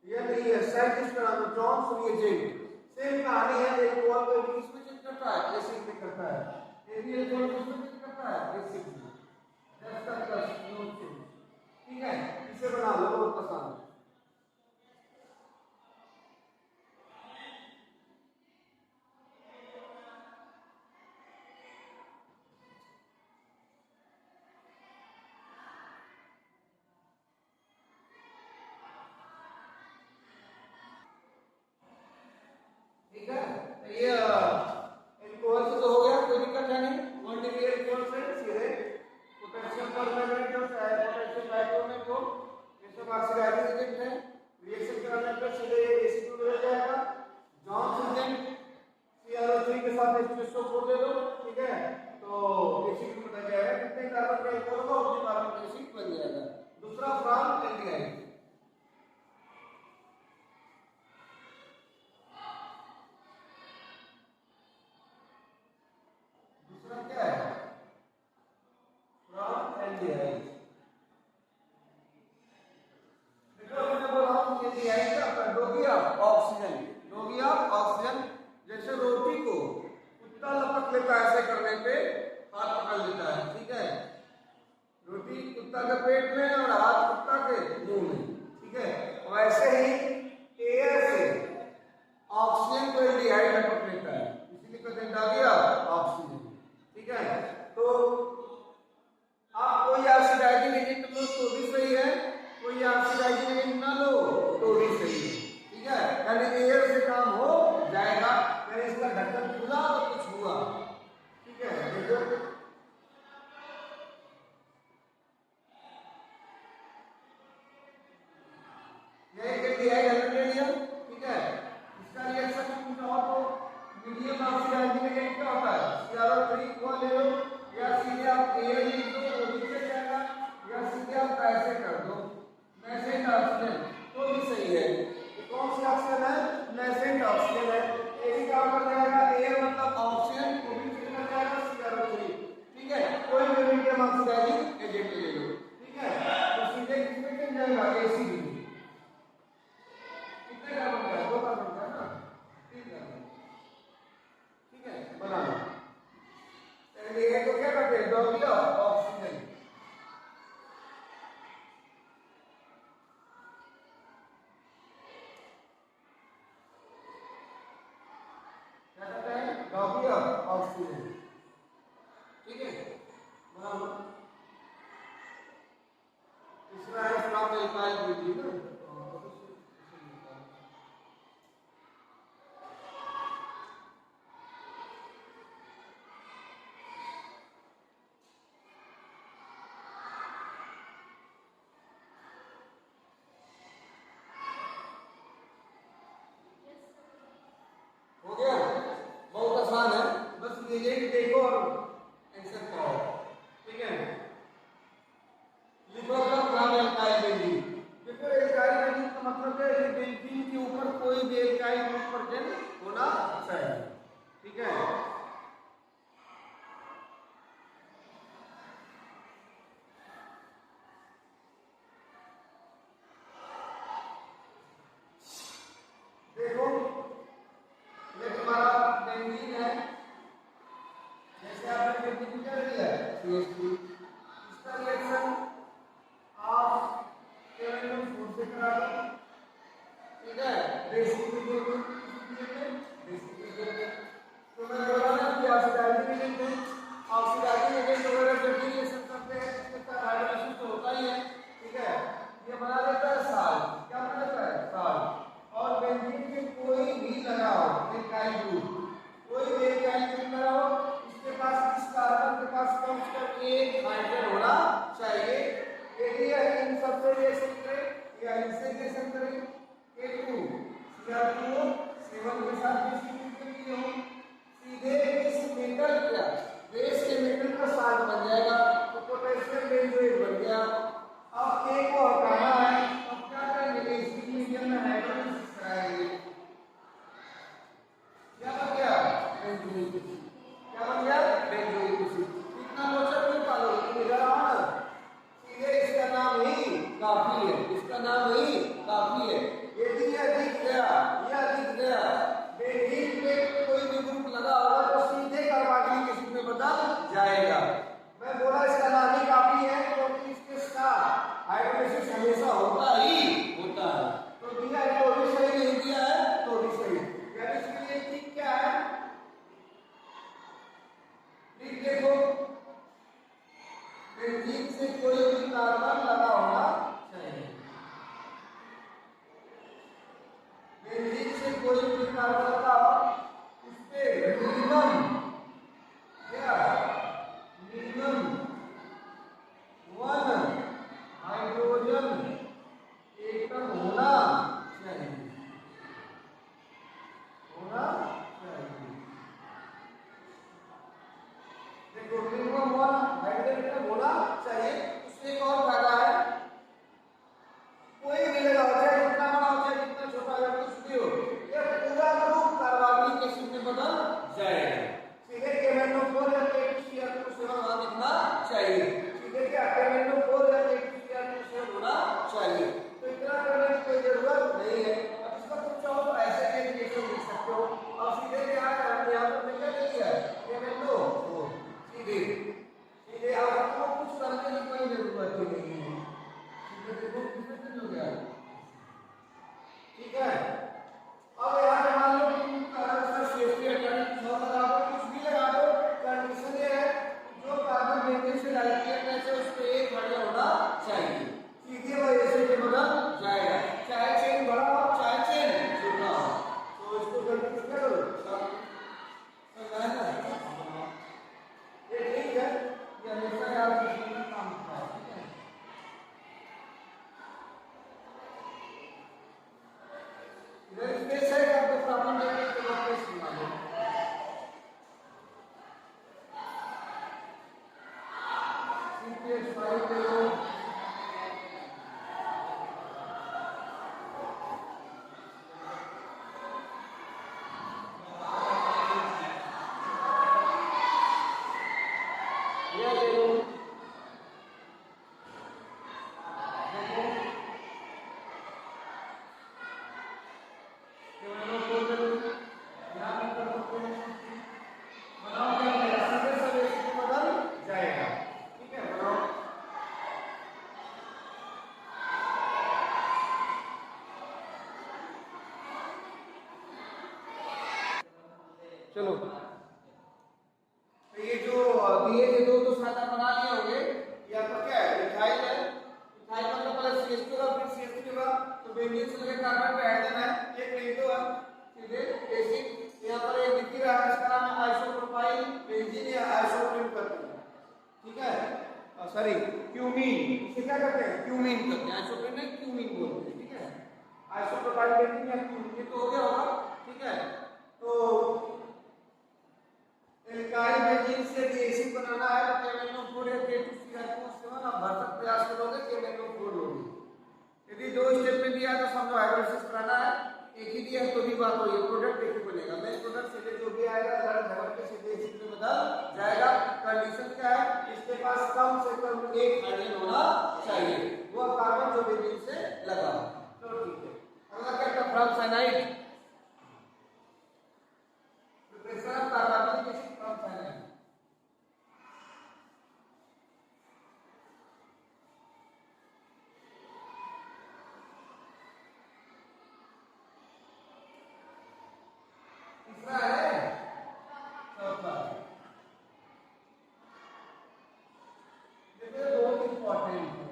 ये नहीं है साइंटिस्ट का नाम जॉन्स रिएजेंट। सेम कहानी है, अल्कोहल को किसमें चेंज करता है? एसिड में करता है। ये भी अल्कोहल को किसमें चेंज करता है? एसिड में। That's the plus no change. ठीक है, इसे बना लो, बहुत आसान है। ठीक है, तो ये अल्कोहल से तो हो गया, कोई दिक्कत है नहीं। 1 डिग्री अल्कोहल से सीधे पोटेशियम परमैंगनेट जो है, पोटेशियम डाइक्रोमेट को, ये सब ऑक्सीडाइजिंग एजेंट है। रिएक्शन कराने पर सीधे एसिड में बदल जाएगा। जॉन्स एजेंट CrO3 के साथ SiO4 दे दो। ठीक है, तो एसिड में बदल जाएगा। कितने कार्बन का अल्कोहल होगा उतने कार्बन का एसिड बन जाएगा। दूसरा फ्रॉम एल्डिहाइड। क्या है? From aldehyde. देखो मैंने बोला हूं कि एल्डिहाइड क्या होता है? लोगी ऑफ ऑक्सीजन। लोगी ऑफ ऑक्सीजन। जैसे रोटी को कुत्ता लपक लेता है, ऐसे करने पे हाथ पकड़ लेता है। ठीक है, रोटी कुत्ता के पेट में और हाथ कुत्ता के मुंह में। ठीक है, वैसे ही एयर से ऑक्सीजन को एल्डिहाइड में पकड़ लेता है, इसीलिए कहते हैं लोगी ऑफ ऑक्सीजन। ठीक है, तो आप कोई ऑक्सीडाइजिंग एजेंट लो तो भी सही है, कोई ऑक्सीडाइजिंग एजेंट ना लो तो भी सही है। ठीक है, यानी एयर से काम हो जाएगा। यानी इसका ढक्कन खुला तो कुछ हुआ। ठीक है, देखो ये एक एल्डिहाइड हमने ले लिया। ठीक है, इसका रिएक्शन कुछ और तो मीडियम ऑक्सीडाइजिंग एजेंट क्या होता है? CrO3 को ले लो, या सीधे आप एयर लिख दो वो भी चल जाएगा, या सीधे आप ऐसे कर दो मैसेज ऑक्सीजन तो भी सही है। कौन सा ऑक्सीजन है? AC बिंदु कितने का बनता है? 2 का बनता है ना, 3 का। ठीक है, बना लो। ये तो क्या करते हैं? Doggy oxygen. क्या करते हैं? Doggy oxygen. ठीक है, बना लो। तीसरा है फ्रॉम एल्काइल ब्यूटी ना, हो गया? बहुत आसान है, बस ये कि देखो और आंसर कराओ। ठीक है, लिखो फ्रॉम एल्काइल ब्यूटी। देखो एल्काइल ब्यूटी का मतलब है कि बेंजीन के ऊपर कोई भी एल्काइल ग्रुप प्रेजेंट होना चाहिए। ठीक है, देखो ये तुम्हारा बेंजीन है, जैसे आपने बेंजीन कर दिया CH2, इसका रिएक्शन आप केवल फूड से करा दो। ठीक है, बेसिक में तो मैं बोला ना कि ऑक्सीडाइजिंग एजेंट है, ऑक्सीडाइजिंग एजेंट वगैरह जब भी रिएक्शन करते हैं इसके साथ हाइड्रोलाइसिस तो होता ही है। ठीक है, ये बना देता है साल। क्या बना देता है? साल। और बेंजीन के कोई भी लगाओ एल्काइल ग्रुप, कोई भी एल्काइल ग्रुप लगाओ, इसके पास इस कार्बन के पास कम से कम एक हाइड्रोजन होना चाहिए। यदि इन सबसे रिएक्शन करे या इनसे रिएक्शन करे, K2 Cr2 7 के साथ किए हो, सीधे इस मेटल का बेस के मेटल का साल्ट बन जाएगा, तो पोटेशियम बेंजोएट बन गया। अब K को हटाना है, अब क्या करेंगे? एसिड मीडियम में हाइड्रोलाइसिस कराएंगे। क्या बन गया? Benzoic acid. क्या बन गया? Benzoic acid. इतना रोचक नहीं पालोगे तुम, इधर आओ ना, सीधे इसका नाम ही काफी है, इसका नाम ही काफी है। यदि यह दिख गया बेंजीन में कोई भी ग्रुप लगा होगा तो सीधे कार्बोनिक एसिड में बदल जाएगा। मैं बोला इसका नाम ही काफी है क्योंकि इसके साथ हाइड्रोलाइसिस हमेशा होता ही होता है। तो दिया है तो भी सही, नहीं दिया है तो भी सही। यानी इसके लिए ठीक क्या है? ठीक देखो, बेंजीन से कोई भी कार्बन लगा होना चाहिए, बेंजीन से कोई भी कार्बन लगा उस पे मिनिमम क्या? मिनिमम 1 हाइड्रोजन एटम होना चाहिए, होना चाहिए। देखो मिनिमम 1 हाइड्रोजन एटम होना चाहिए। उससे एक और फायदा है, कोई भी लगा हो चाहे जितना बड़ा हो चाहे जितना छोटा हो, कुछ भी हो, ये पूरा ग्रुप कार्बोनिक एसिड में बदल जाएगा। सीधे KMnO4 या K2Cr2 होना दिखना चाहिए, सीधे क्या KMnO4 या K2Cr2 होना चाहिए। तो इतना करने की कोई जरूरत नहीं है। अब इसका कुछ चाहो तो ऐसे एक रिएक्शन लिख सकते हो। अब सीधे क्या है, हमने यहाँ पर क्या लिखा है? KMnO4 सीधे सीधे। अब आपको कुछ करने की कोई जरूरत ही नहीं है, सीधे देखो कितने हो गया। ठीक है, अब यहाँ पे मान लो कि कार्बन सेफ्टी एटॉमिक नंबर लगा दो, कुछ भी लगा दो, कंडीशन ये है जो कार्बन बेंजीन से डायरेक्ट रिएक्ट है उस पे एक हाइड्रोजन होना चाहिए, सीधे वह एसिड में बदल जाएगा, चाहे चेन बड़ा हो चाहे चेन छोटा हो। तो इसको जल्दी से क्या करो, समझ आया ना? ये ठीक है, ये हमेशा याद रखने का काम होता है। ठीक है, इधर स्पेस है, आपको प्रॉब्लम देने के बाद स्पेस बना लो। CPH5 ले लो, ये ले लो। देखो चलो तो ये जो दिए थे दो तो सादा बना लिए होंगे। यहाँ पर क्या है, इथाइल है। इथाइल मतलब पहले CH2 का फिर CH3 होगा, तो बेंजीन से लेकर कार्बन पे ऐड देना है। ये बेंजो है सीधे एसिड। यहाँ पर एक दिख रहा है, इसका नाम है आइसोप्रोपाइल बेंजीन या आइसोप्रोपिल करते हैं, ठीक है। सॉरी क्यूमीन, इसे क्या करते हैं, क्यूमीन करते हैं, आइसोप्रोपिल नहीं क्यूमीन बोलते हैं, ठीक है। आइसोप्रोपाइल बेंजीन या क्यूमीन, ये तो हो गया होगा, ठीक है। तो एल्काइल बेंजीन से भी एसिड बनाना है तो KMnO4 या K2CR7 आप भरसक प्रयास करोगे KMnO4 लोगे। यदि दो स्टेप में दिया तो समझो हाइड्रोलिसिस कराना है, एक ही दिया तो भी बात होगी, प्रोडक्ट एक ही बनेगा। मेन प्रोडक्ट सीधे जो भी आएगा लड़ झगड़ के सीधे एसिड में बदल जाएगा। कंडीशन क्या है, इसके पास कम से कम एक हाइड्रोजन होना चाहिए, वो कार्बन जो बेंजीन से लगा। चलो ठीक है, अगला क्या था, from cyanide preparation of carbonic acid from cyanide. तीसरा है चौथा, देखो बहुत इंपॉर्टेंट है,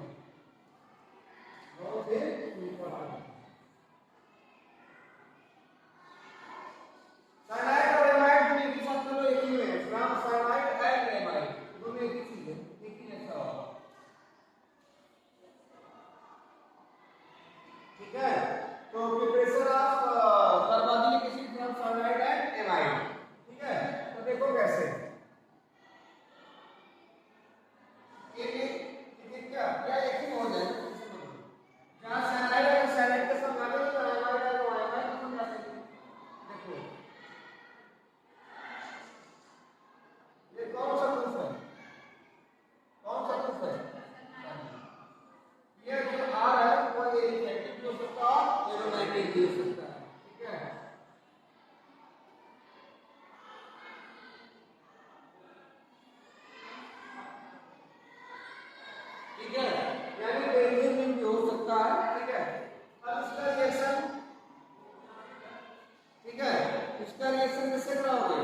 बहुत इंपॉर्टेंट। साइनाइड और एमाइड दोनों एक ही साथ चलो एक ही में, फ्रॉम साइनाइड एंड एमाइड दोनों एक ही चीज है, एक ही जैसा होगा, ठीक है। तो preparation of carbonic acid from cyanide and amide, ठीक है। तो देखो कैसे ये क्या क्या एक ही हो जाए, जहां साइनाइड है साइनाइड का समझा दो, तो एमाइड है तो एमाइड का समझा देंगे। देखो ये कौन सा ग्रुप है, कौन सा ग्रुप है, ये जो R है वो एरोमेटिक भी हो सकता है, एरोमेटिक भी हो सकता है, ठीक है। ठीक है, यानी बेंजीन में भी हो सकता है, ठीक है। अब इसका रिएक्शन, ठीक है, इसका रिएक्शन किससे कराओगे,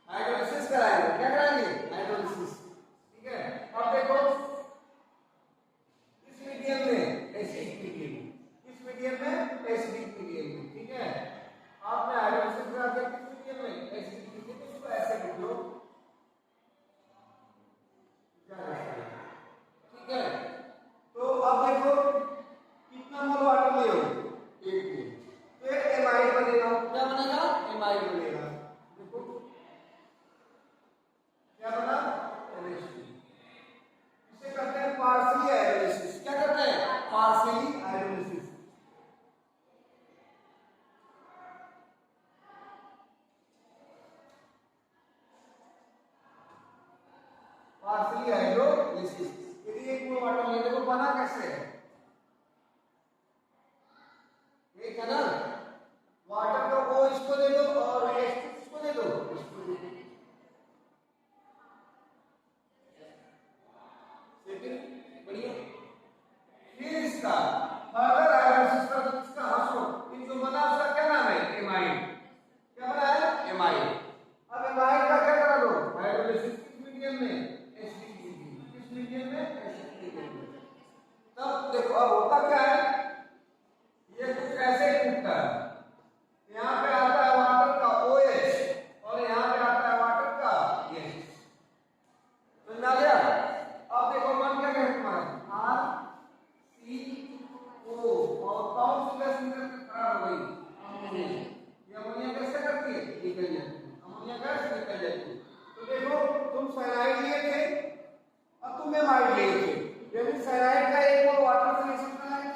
हाइड्रोलिसिस कराएंगे, क्या कराएंगे, हाइड्रोलिसिस, ठीक है। अब देखो इस मीडियम में एसिडिक मीडियम, इस मीडियम में एसिडिक मीडियम में, ठीक है। आपने हाइड्रोलिसिस करा दिया किस मीडियम में, एसिडिक मीडियम में, इसको ऐसे लिख लो, ठीक है। तो अब देखो कितना मोल वाटर ले हो, एक मोल, तो एक एमाइड बनेगा, क्या बनेगा, एमाइड बनेगा। देखो क्या बना, NH2, इसे कहते हैं पार्शियली हाइड्रोलिसिस। क्या कहते हैं, पार्शियली हाइड्रोलिसिस। पार्शियली हाइड्रोलिसिस, यदि एक मोल वाटर लेने को बना कैसे है, एक है ना, वाटर का O इसको दे दो और H2 इसको दे दो, इसको दे दो, सेकंड बढ़िया। फिर इसका फर्दर हाइड्रोलिसिस का तो इसका हंसो, इन जो बना उसका क्या नाम है, एमाइड, क्या बना है, एमाइड। अब एमाइड का क्या करा दो, हाइड्रोलिसिस किस मीडियम में, एसिडिक मीडियम, किस मीडियम में, एसिडिक मीडियम में। तब देखो अब होता क्या है, ये कुछ ऐसे टूटता है, यहाँ पे आता है वाटर का OH और यहाँ पे आता है वाटर का H, समझा लिया। अब देखो मन क्या कहते तुम्हारा, RCO और कौन सी गैस निकल के खराब हो गई, अमोनिया। ये अमोनिया कैसे करती है, निकल जाती है, अमोनिया गैस निकल जाती है। तो देखो तुम साइनाइड लिए थे, अब तुम एमाइड लिए थे, यानी साइनाइड का एक मोल वाटर से रिएक्शन कराएंगे,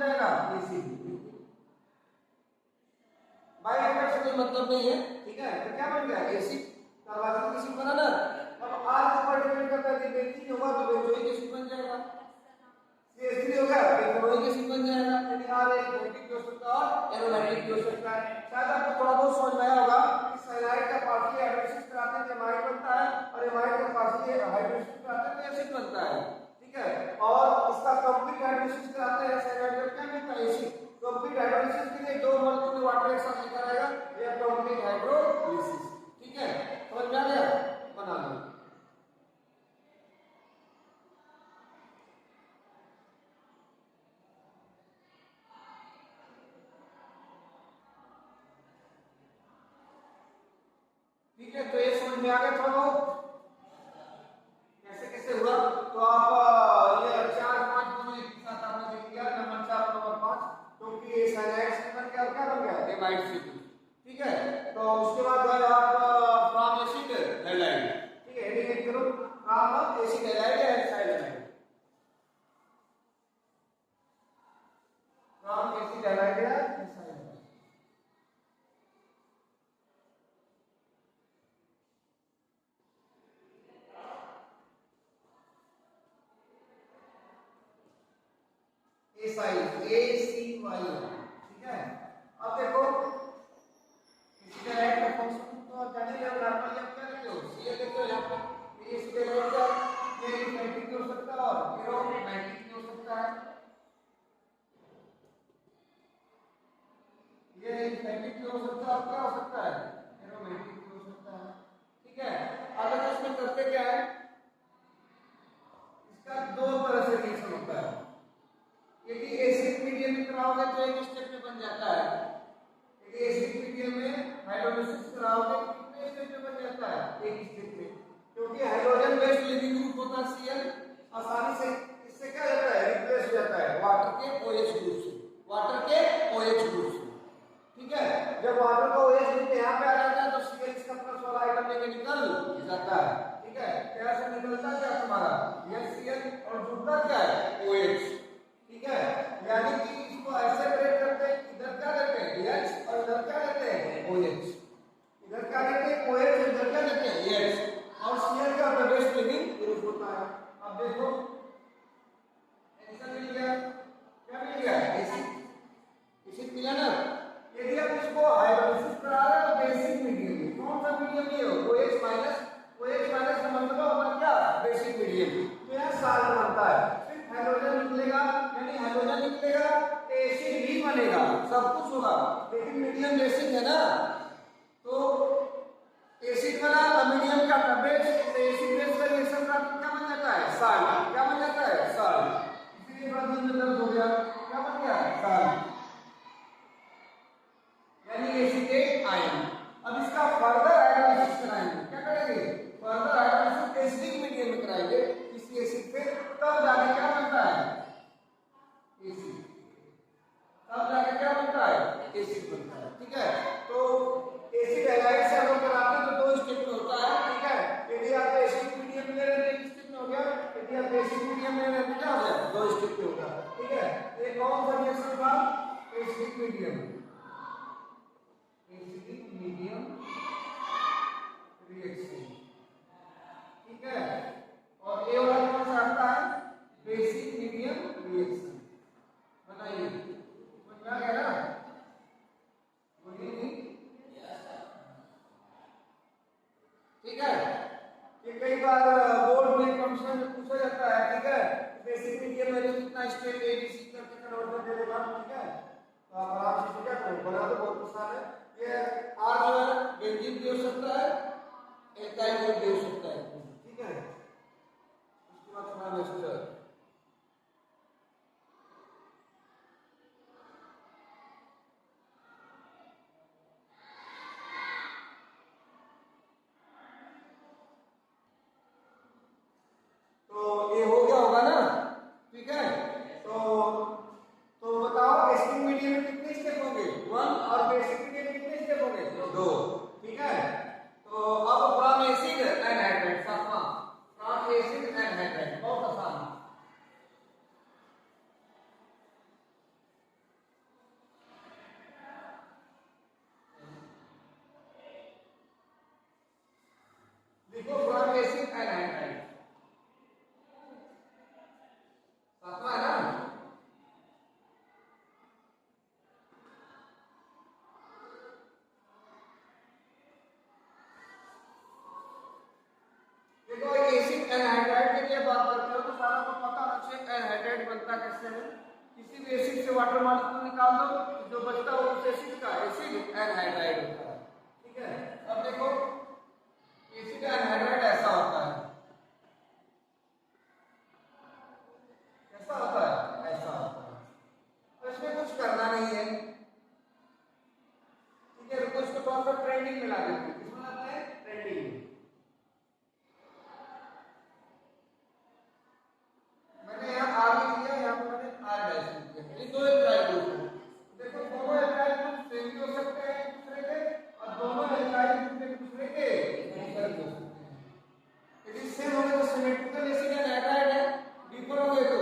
जाएगा एसिड। बायोरिएक्टर से कोई मतलब नहीं है, ठीक है। तो क्या बन गया एसिड, कार्बोनिक एसिड बना ना। अब आर के ऊपर डिपेंड करता है कि बेंजीन होगा तो बेंजोइक एसिड बन जाएगा, CH3 होगा बेंजोइक एसिड बन जाएगा। यानी आर एरोमेटिक भी हो सकता है और एरोमेटिक भी हो सकता है। शायद आपको थोड़ा बहुत समझ में आया होगा कि साइनाइड का पार्शियल हाइड्रोलिसिस कराते हैं तो एमाइड बनता है, और एमाइड का पार्शियल हाइड्रोलिसिस कराते हैं तो एसिड बनता है, ठीक है। और इसका कंप्लीट हाइड्रोलिसिस कराते हैं साइनाइड का, क्या मिलता है एसिड। कंप्लीट हाइड्रोलिसिस के लिए 2 मोल वाटर एक साथ लिखा रहेगा, यह कंप्लीट हाइड्रोलिसिस, ठीक है। समझ में आ गया, बना लो। ठीक है, तो ये समझ में आ गया थोड़ा बहुत कैसे कैसे हुआ। तो आप ये 4 5 दोनों एक साथ आपने देख लिया, नंबर 4 नंबर 5, क्योंकि ये साइनाइड से बन गया, क्या बन गया एमाइड से, ठीक है। तो उसके बाद है आप फ्रॉम एसिड हैलाइड, ठीक है, हेडिंग करो from acid halide and cyanide, from acid halide and cyanide. ACY, ठीक है। अब देखो एसिड हैलाइड का फंक्शन तो आप जान ही रहे हो, नॉर्मली आप क्या लिखते हो, Cl लिखते हो। यहाँ पे एसिड हैलाइड का ये एरोमेटिक भी हो सकता है और एरोमेटिक भी हो सकता है, ये एरोमेटिक भी हो सकता है और क्या हो सकता है एरोमेटिक भी हो सकता है, ठीक है। अगर इसमें करते क्या है, इसका 2 तरह से रिएक्शन होता है। यदि एसिड मीडियम में कराओगे तो एक स्टेप में बन जाता है, यदि एसिड मीडियम में हाइड्रोलिसिस कराओगे तो कितने स्टेप में बन जाता है, एक स्टेप में, क्योंकि हाइड्रोजन बेस्ड लिविंग ग्रुप होता है Cl, आसानी से इससे क्या जाता है रिप्लेस हो जाता है वाटर के OH ग्रुप से, वाटर के OH ग्रुप से, ठीक है। जब वाटर का OH ग्रुप यहाँ पे आ जाता है तो Cl इसका प्लस वाला आइटम लेके निकल जाता है, ठीक है। क्या से निकलता है क्या तुम्हारा ये Cl और जुड़ता क्या है OH, ठीक है। यानी कि इसको ऐसे ब्रेक करते हैं, इधर क्या लेते हैं H और इधर क्या लेते हैं OH, इधर क्या लेते हैं OH और इधर क्या लेते हैं H, और Cl का बेस्ट लिविंग ग्रुप होता है। अब देखो आंसर मिल गया, क्या मिल गया एसिड, एसिड मिला ना। यदि आप इसको हाइड्रोलिसिस करा रहे हो बेसिक मीडियम में, कौन सा मीडियम ये हो OH माइनस का मतलब होगा क्या बेसिक मीडियम, तो यहां साल्ट बनता है, फिर हाइड्रोजन निकलेगा, यानी हाइड्रोजन निकलेगा एसिड भी बनेगा, सब कुछ होगा, लेकिन मीडियम बेसिक है ना, तो एसिड बना मीडियम का बेस, तो एसिड बेस का रिएक्शन का क्या बन जाता है साल्ट, क्या बन जाता है साल्ट, इसीलिए बाद में दर्द हो गया, क्या बन गया साल्ट, यानी एसिटेट आयन। अब इसका फर्दर हाइड्रोलिसिस कराएंगे, क्या करेंगे फर्दर हाइड्रोलिसिस एसिडिक मीडियम में कराएंगे इसी एसिड पे, तब जाके क्या बनता है एसिड, तब जाके क्या बनता है एसिड बनता है, ठीक है। तो एसिड हैलाइड से हम लोग कराते हैं तो 2 स्टेप में होता है, ठीक है। यदि आप एसिडिक मीडियम में ले रहे हैं 1 स्टेप में हो गया, यदि आप बेसिक मीडियम में ले रहे हैं क्या हो गया 2 स्टेप में होगा, ठीक है। ये कौन सा रिएक्शन था acidic medium, acidic medium reaction, ठीक है। और ये वाला कौन सा आता है बेसिक मीडियम रिएक्शन, बताइए समझ में आ गया ना, बोलिए नहीं, ठीक है। ये कई बार बोर्ड में फंक्शन में पूछा जाता है, ठीक है। बेसिक मीडियम में कितना स्टेप ABC करके कन्वर्ट कर दे देगा, ठीक है। तो आप आराम से क्या करो बना दो, बहुत आसान है। ये R जो है बेंजीन भी हो सकता है, एल्काइल भी हो सकता है, ठीक है। उसके बाद थोड़ा नेक्स्ट तो ये हो गया होगा ना, ठीक है। तो बताओ एसिडिक मीडियम में कितने स्टेप होंगे 1, और बेसिक मीडियम में कितने स्टेप होंगे 2, ठीक है। तो अब from acid and hydrate, from acid and hydrate बहुत आसान, एसिड एसिड से वाटर मॉलिक्यूल निकाल दो, तो जो बचता है वो उस एसिड का एसिड एनहाइड्राइड होता है। ठीक है, अब देखो एसिड एनहाइड्राइड ऐसा होता है, कैसा होता है, ऐसा होता है। तो इसमें कुछ करना नहीं है, ठीक है। रुको इसको थोड़ा सा ट्रेंडिंग में ला देते हैं। किसमें लाते हैं, ट्रेंडिंग में। मैंने यहाँ आर लिख दिया, यहाँ पे मैंने आर डैश लिख दिया। ये दो एल्काइल ग्रुप है, देखो दोनों एल्काइल ग्रुप सेम भी हो सकते हैं एक दूसरे के, और दोनों एल्काइल ग्रुप एक दूसरे के विपरीत हो सकते हैं। यदि सेम होंगे तो सिमेट्रिकल एसिड एनहाइड्राइड है, डिफर हो गए तो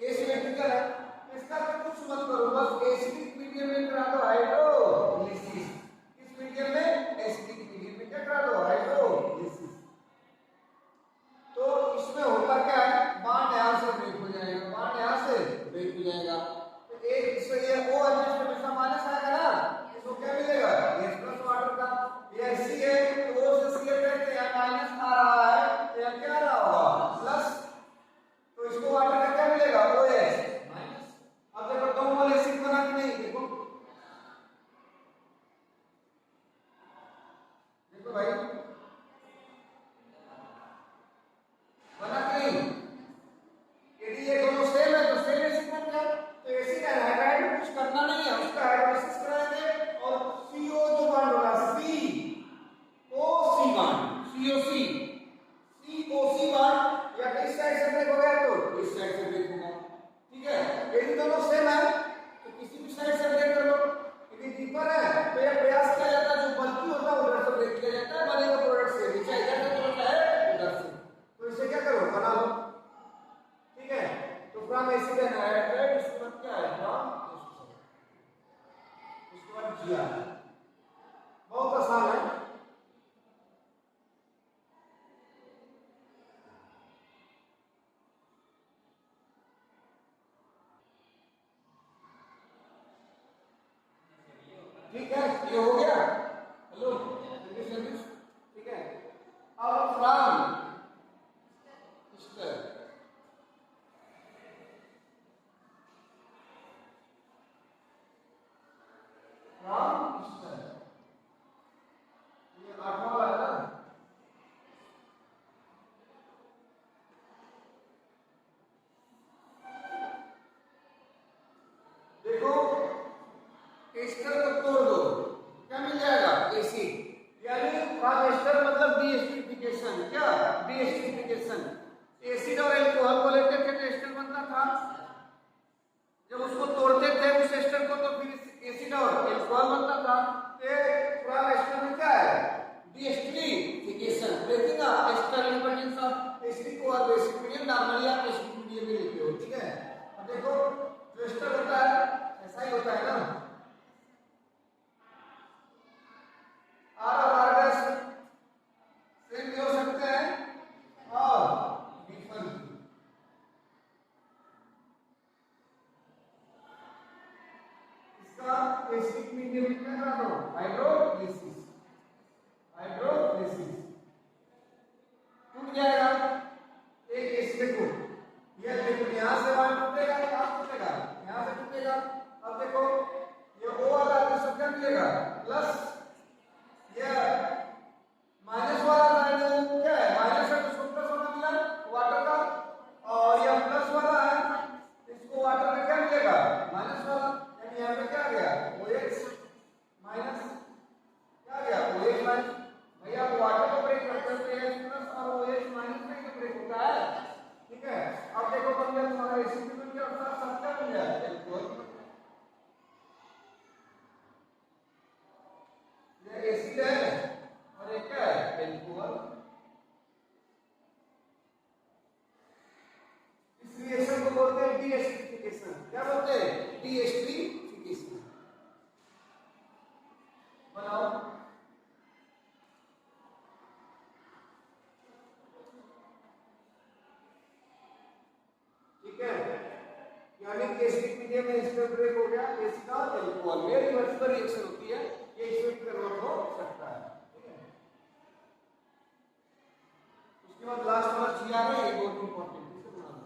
एसिमेट्रिकल है। इसका कुछ मत करो, बस एसिडिक मीडियम में करा दो हाइड्रोलिसिस। किस मीडियम में, एसिडिक मीडियम में क्या करा दो, हाइड्रोलिसिस। तो इसमें होता क्या है, बांड यहां से ब्रेक हो जाएगा, बांड यहां से ब्रेक हो जाएगा। तो एक इसमें ये O एडजस्ट हमेशा माइनस आएगा ना, इसको क्या मिलेगा, H प्लस वाटर का। ये सी है तो O से सी कहते हैं, माइनस आ रहा है तो यहां क्या आ रहा होगा, प्लस। तो इसको वाटर का क्या मिलेगा, OH माइनस। अब देखो दो मोल एसिड बना कि नहीं, देखो देखो भाई बना कि नहीं। यदि ये दोनों सेम है तो सेम एसिड बन गया। तो एसिड एनहाइड्राइड में कुछ करना नहीं है, उसका हाइड्रोलिसिस कराएंगे और CO जो बॉन्ड होगा COC बॉन्ड, COC बॉन्ड या इस साइड से ब्रेक हो गया तो इस साइड से ब्रेक होगा। ठीक है, यदि दोनों सेम है तो किसी भी साइड से ब्रेक कर लो। यदि डिफर है तो यह प्रयास किया जाता है जो बल्कि होता है उधर से ब्रेक किया जाता है, बनेगा प्रोडक्ट से, नीचे इधर से होता है उधर से। तो इसे क्या करो, बना लो। ठीक है, तो फ्रॉम एसिड एनहाइड्राइड, इसके बाद क्या है, फ्रॉम उसके बाद Gr, बहुत आसान है। ठीक है, ये हो गया, हेलो सर्विस। ठीक है, अब फ्रॉम स्टर, फ्रॉम स्टर, ये आठवां वाला है ना। देखो एस्टर को तोड़ दो, क्या मिल जाएगा, एसिड। यानी फ्रॉम एस्टर मतलब डीएस्टरिफिकेशन, क्या डीएस्टरिफिकेशन। एसिड और अल्कोहल को लेकर के एस्टर बनता था, जब उसको तोड़ते थे उस एस्टर को तो फिर एसिड और अल्कोहल बनता था। फ्रॉम एस्टर में क्या है, deesterification, breaking up ester independence of acidic और बेसिक मीडियम। नॉर्मली आप एसिडिक मीडियम में लिखते हो। ठीक है, अब देखो जो एस्टर होता है ऐसा ही होता है ना, आर और आर डैश सेम भी हो सकते हैं और डिफरेंट भी। इसका एसिडिक मीडियम में क्या करा दो, हाइड्रोलिसिस, हाइड्रोलिसिस टूट जाएगा एक एसिड को। ये देखो यहां से बाहर टूटेगा, कहां टूटेगा, यहां से टूटेगा। अब देखो ये O वाला आंसर क्या मिलेगा, प्लस। ये माइनस वाला लाइन क्या है, माइनस है तो इसको प्लस होना मिला वाटर का, और ये प्लस वाला है इसको वाटर का क्या मिलेगा, माइनस वाला। यानी यहां पे क्या आ गया, OH माइनस, क्या आ गया, OH माइनस। भैया वाटर को ब्रेक करते हैं तो H प्लस और OH माइनस में ही ब्रेक होता है। ठीक है, अब देखो बन गया तुम्हारा एसिड बन गया और साथ साथ क्या बन गया, अल्कोहल। ये एसिड है और ये क्या है, अल्कोहल। इस रिएक्शन को बोलते हैं डीएस्टरिफिकेशन। क्या बोलते हैं, डीएस्टरिफिकेशन। बनाओ, ठीक है। यानी कि एसिडिक मीडियम में इसका ब्रेक हो गया एसिड और अल्कोहल में रिवर्सिबल रिएक्शन होती है, ये इसमें कन्वर्ट हो सकता है। ठीक है, उसके बाद लास्ट वाला Gr है, ये बहुत इंपॉर्टेंट है, इसे बनाना।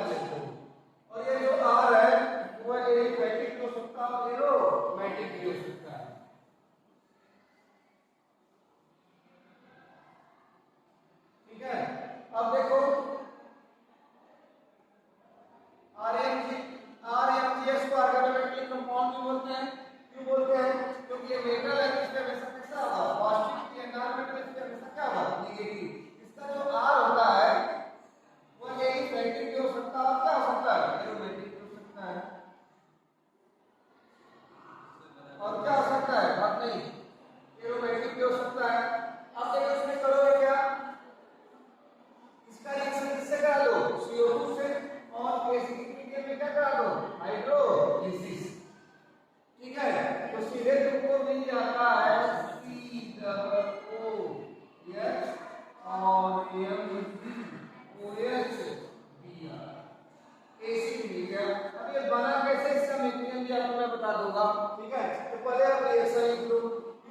कर लेते हो। और ये जो आर है वो एरिथमेटिक भी हो सकता है और एरोमेटिक भी हो सकता है। ठीक है, अब देखो आरएमजीएस को ऑर्गेनोमेट्रिक कंपाउंड भी बोलते हैं। क्यों बोलते हैं? क्योंकि ये मेटल है, इसमें हमेशा कैसा होगा पॉजिटिव, ये नॉन मेटल इसमें हमेशा क्या होगा नेगेटिव। इसका जो आर होता है वो एरिथमेटिक भी हो सकता है और क्या हो सकता है एरोमेटिक भी हो सकता है। और क्या हो सकता है बात नहीं, एरोमेटिक भी हो सकता है। अब देखो इसमें करोगे क्या, इसका रिएक्शन किससे करा दो CO2 से और एसिडिक मीडियम में क्या करा दो हाइड्रोलिसिस। ठीक है, तो सीधे तुमको मिल जाता है COOH और MgOH एसिड मीडियम। अब ये बना कैसे इसका मैकेनिज्म भी आपको मैं बता दूंगा। ठीक है, तो पहले आप रिएक्शन लिख लो।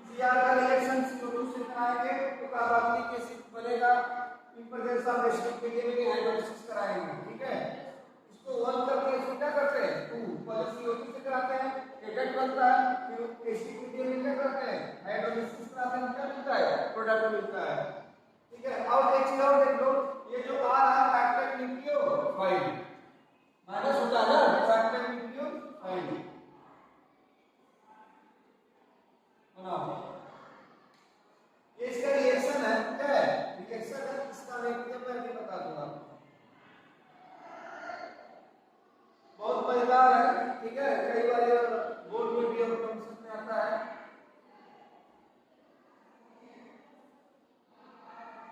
Cr का रिएक्शन CO2 से कराएंगे तो कार्बोनिक एसिड बनेगा, इन पर जैसे हम एसिडिक मीडियम में हाइड्रोलिसिस कराएंगे। ठीक है, इसको 1 करके इसको क्या करते हैं 2, पहले CO2 से कराते हैं एडेट बनता है, फिर एसिडिक मीडियम में क्या करते हैं हाइड्रोलिसिस कराते हैं, क्या मिलता है प्रोडक्ट मिलता है। ठीक है, और एक चीज और देख लो, ये जो आ रहा है एक्टिव न्यूक्लियोफाइल माइनस होता है ना एक्टिव न्यूक्लियोफाइल बनाओ, ये इसका रिएक्शन है। क्या है रिएक्शन है, इसका मैकेनिज्म मैं भी बता दूंगा, बहुत मजेदार है। ठीक है, कई बार ये बोर्ड में भी और कॉन्सेप्ट में आता है।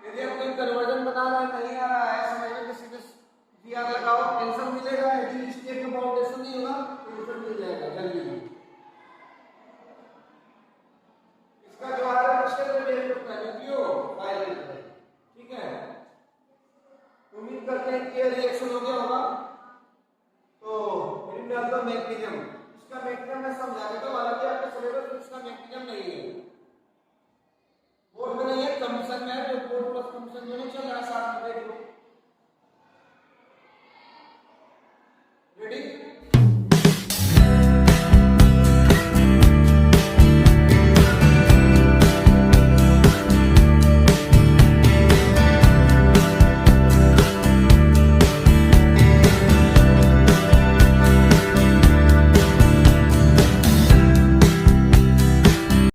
यदि आप कोई कन्वर्जन बना रहा है नहीं आ रहा है समझ में तो सीधे जीआर लगाओ, आंसर मिलेगा। यदि स्टेट का बाउंडेशन नहीं होगा तो आंसर मिल जाएगा जल्दी। इसका जो आर है स्टेट में डेवलप होता है न्यूक्लियोफाइल। ठीक है, उम्मीद करते हैं कि ये रिएक्शन हो गया होगा। तो इंडिविजुअल मैकेनिज्म, इसका मैकेनिज्म मैं समझा देता हूं, हालांकि आपके सिलेबस में इसका मैकेनिज्म नहीं है, बोर्ड में नहीं है, कमीशन में है, जो बोर्ड प्लस कमीशन दोनों चल रहा है साथ में।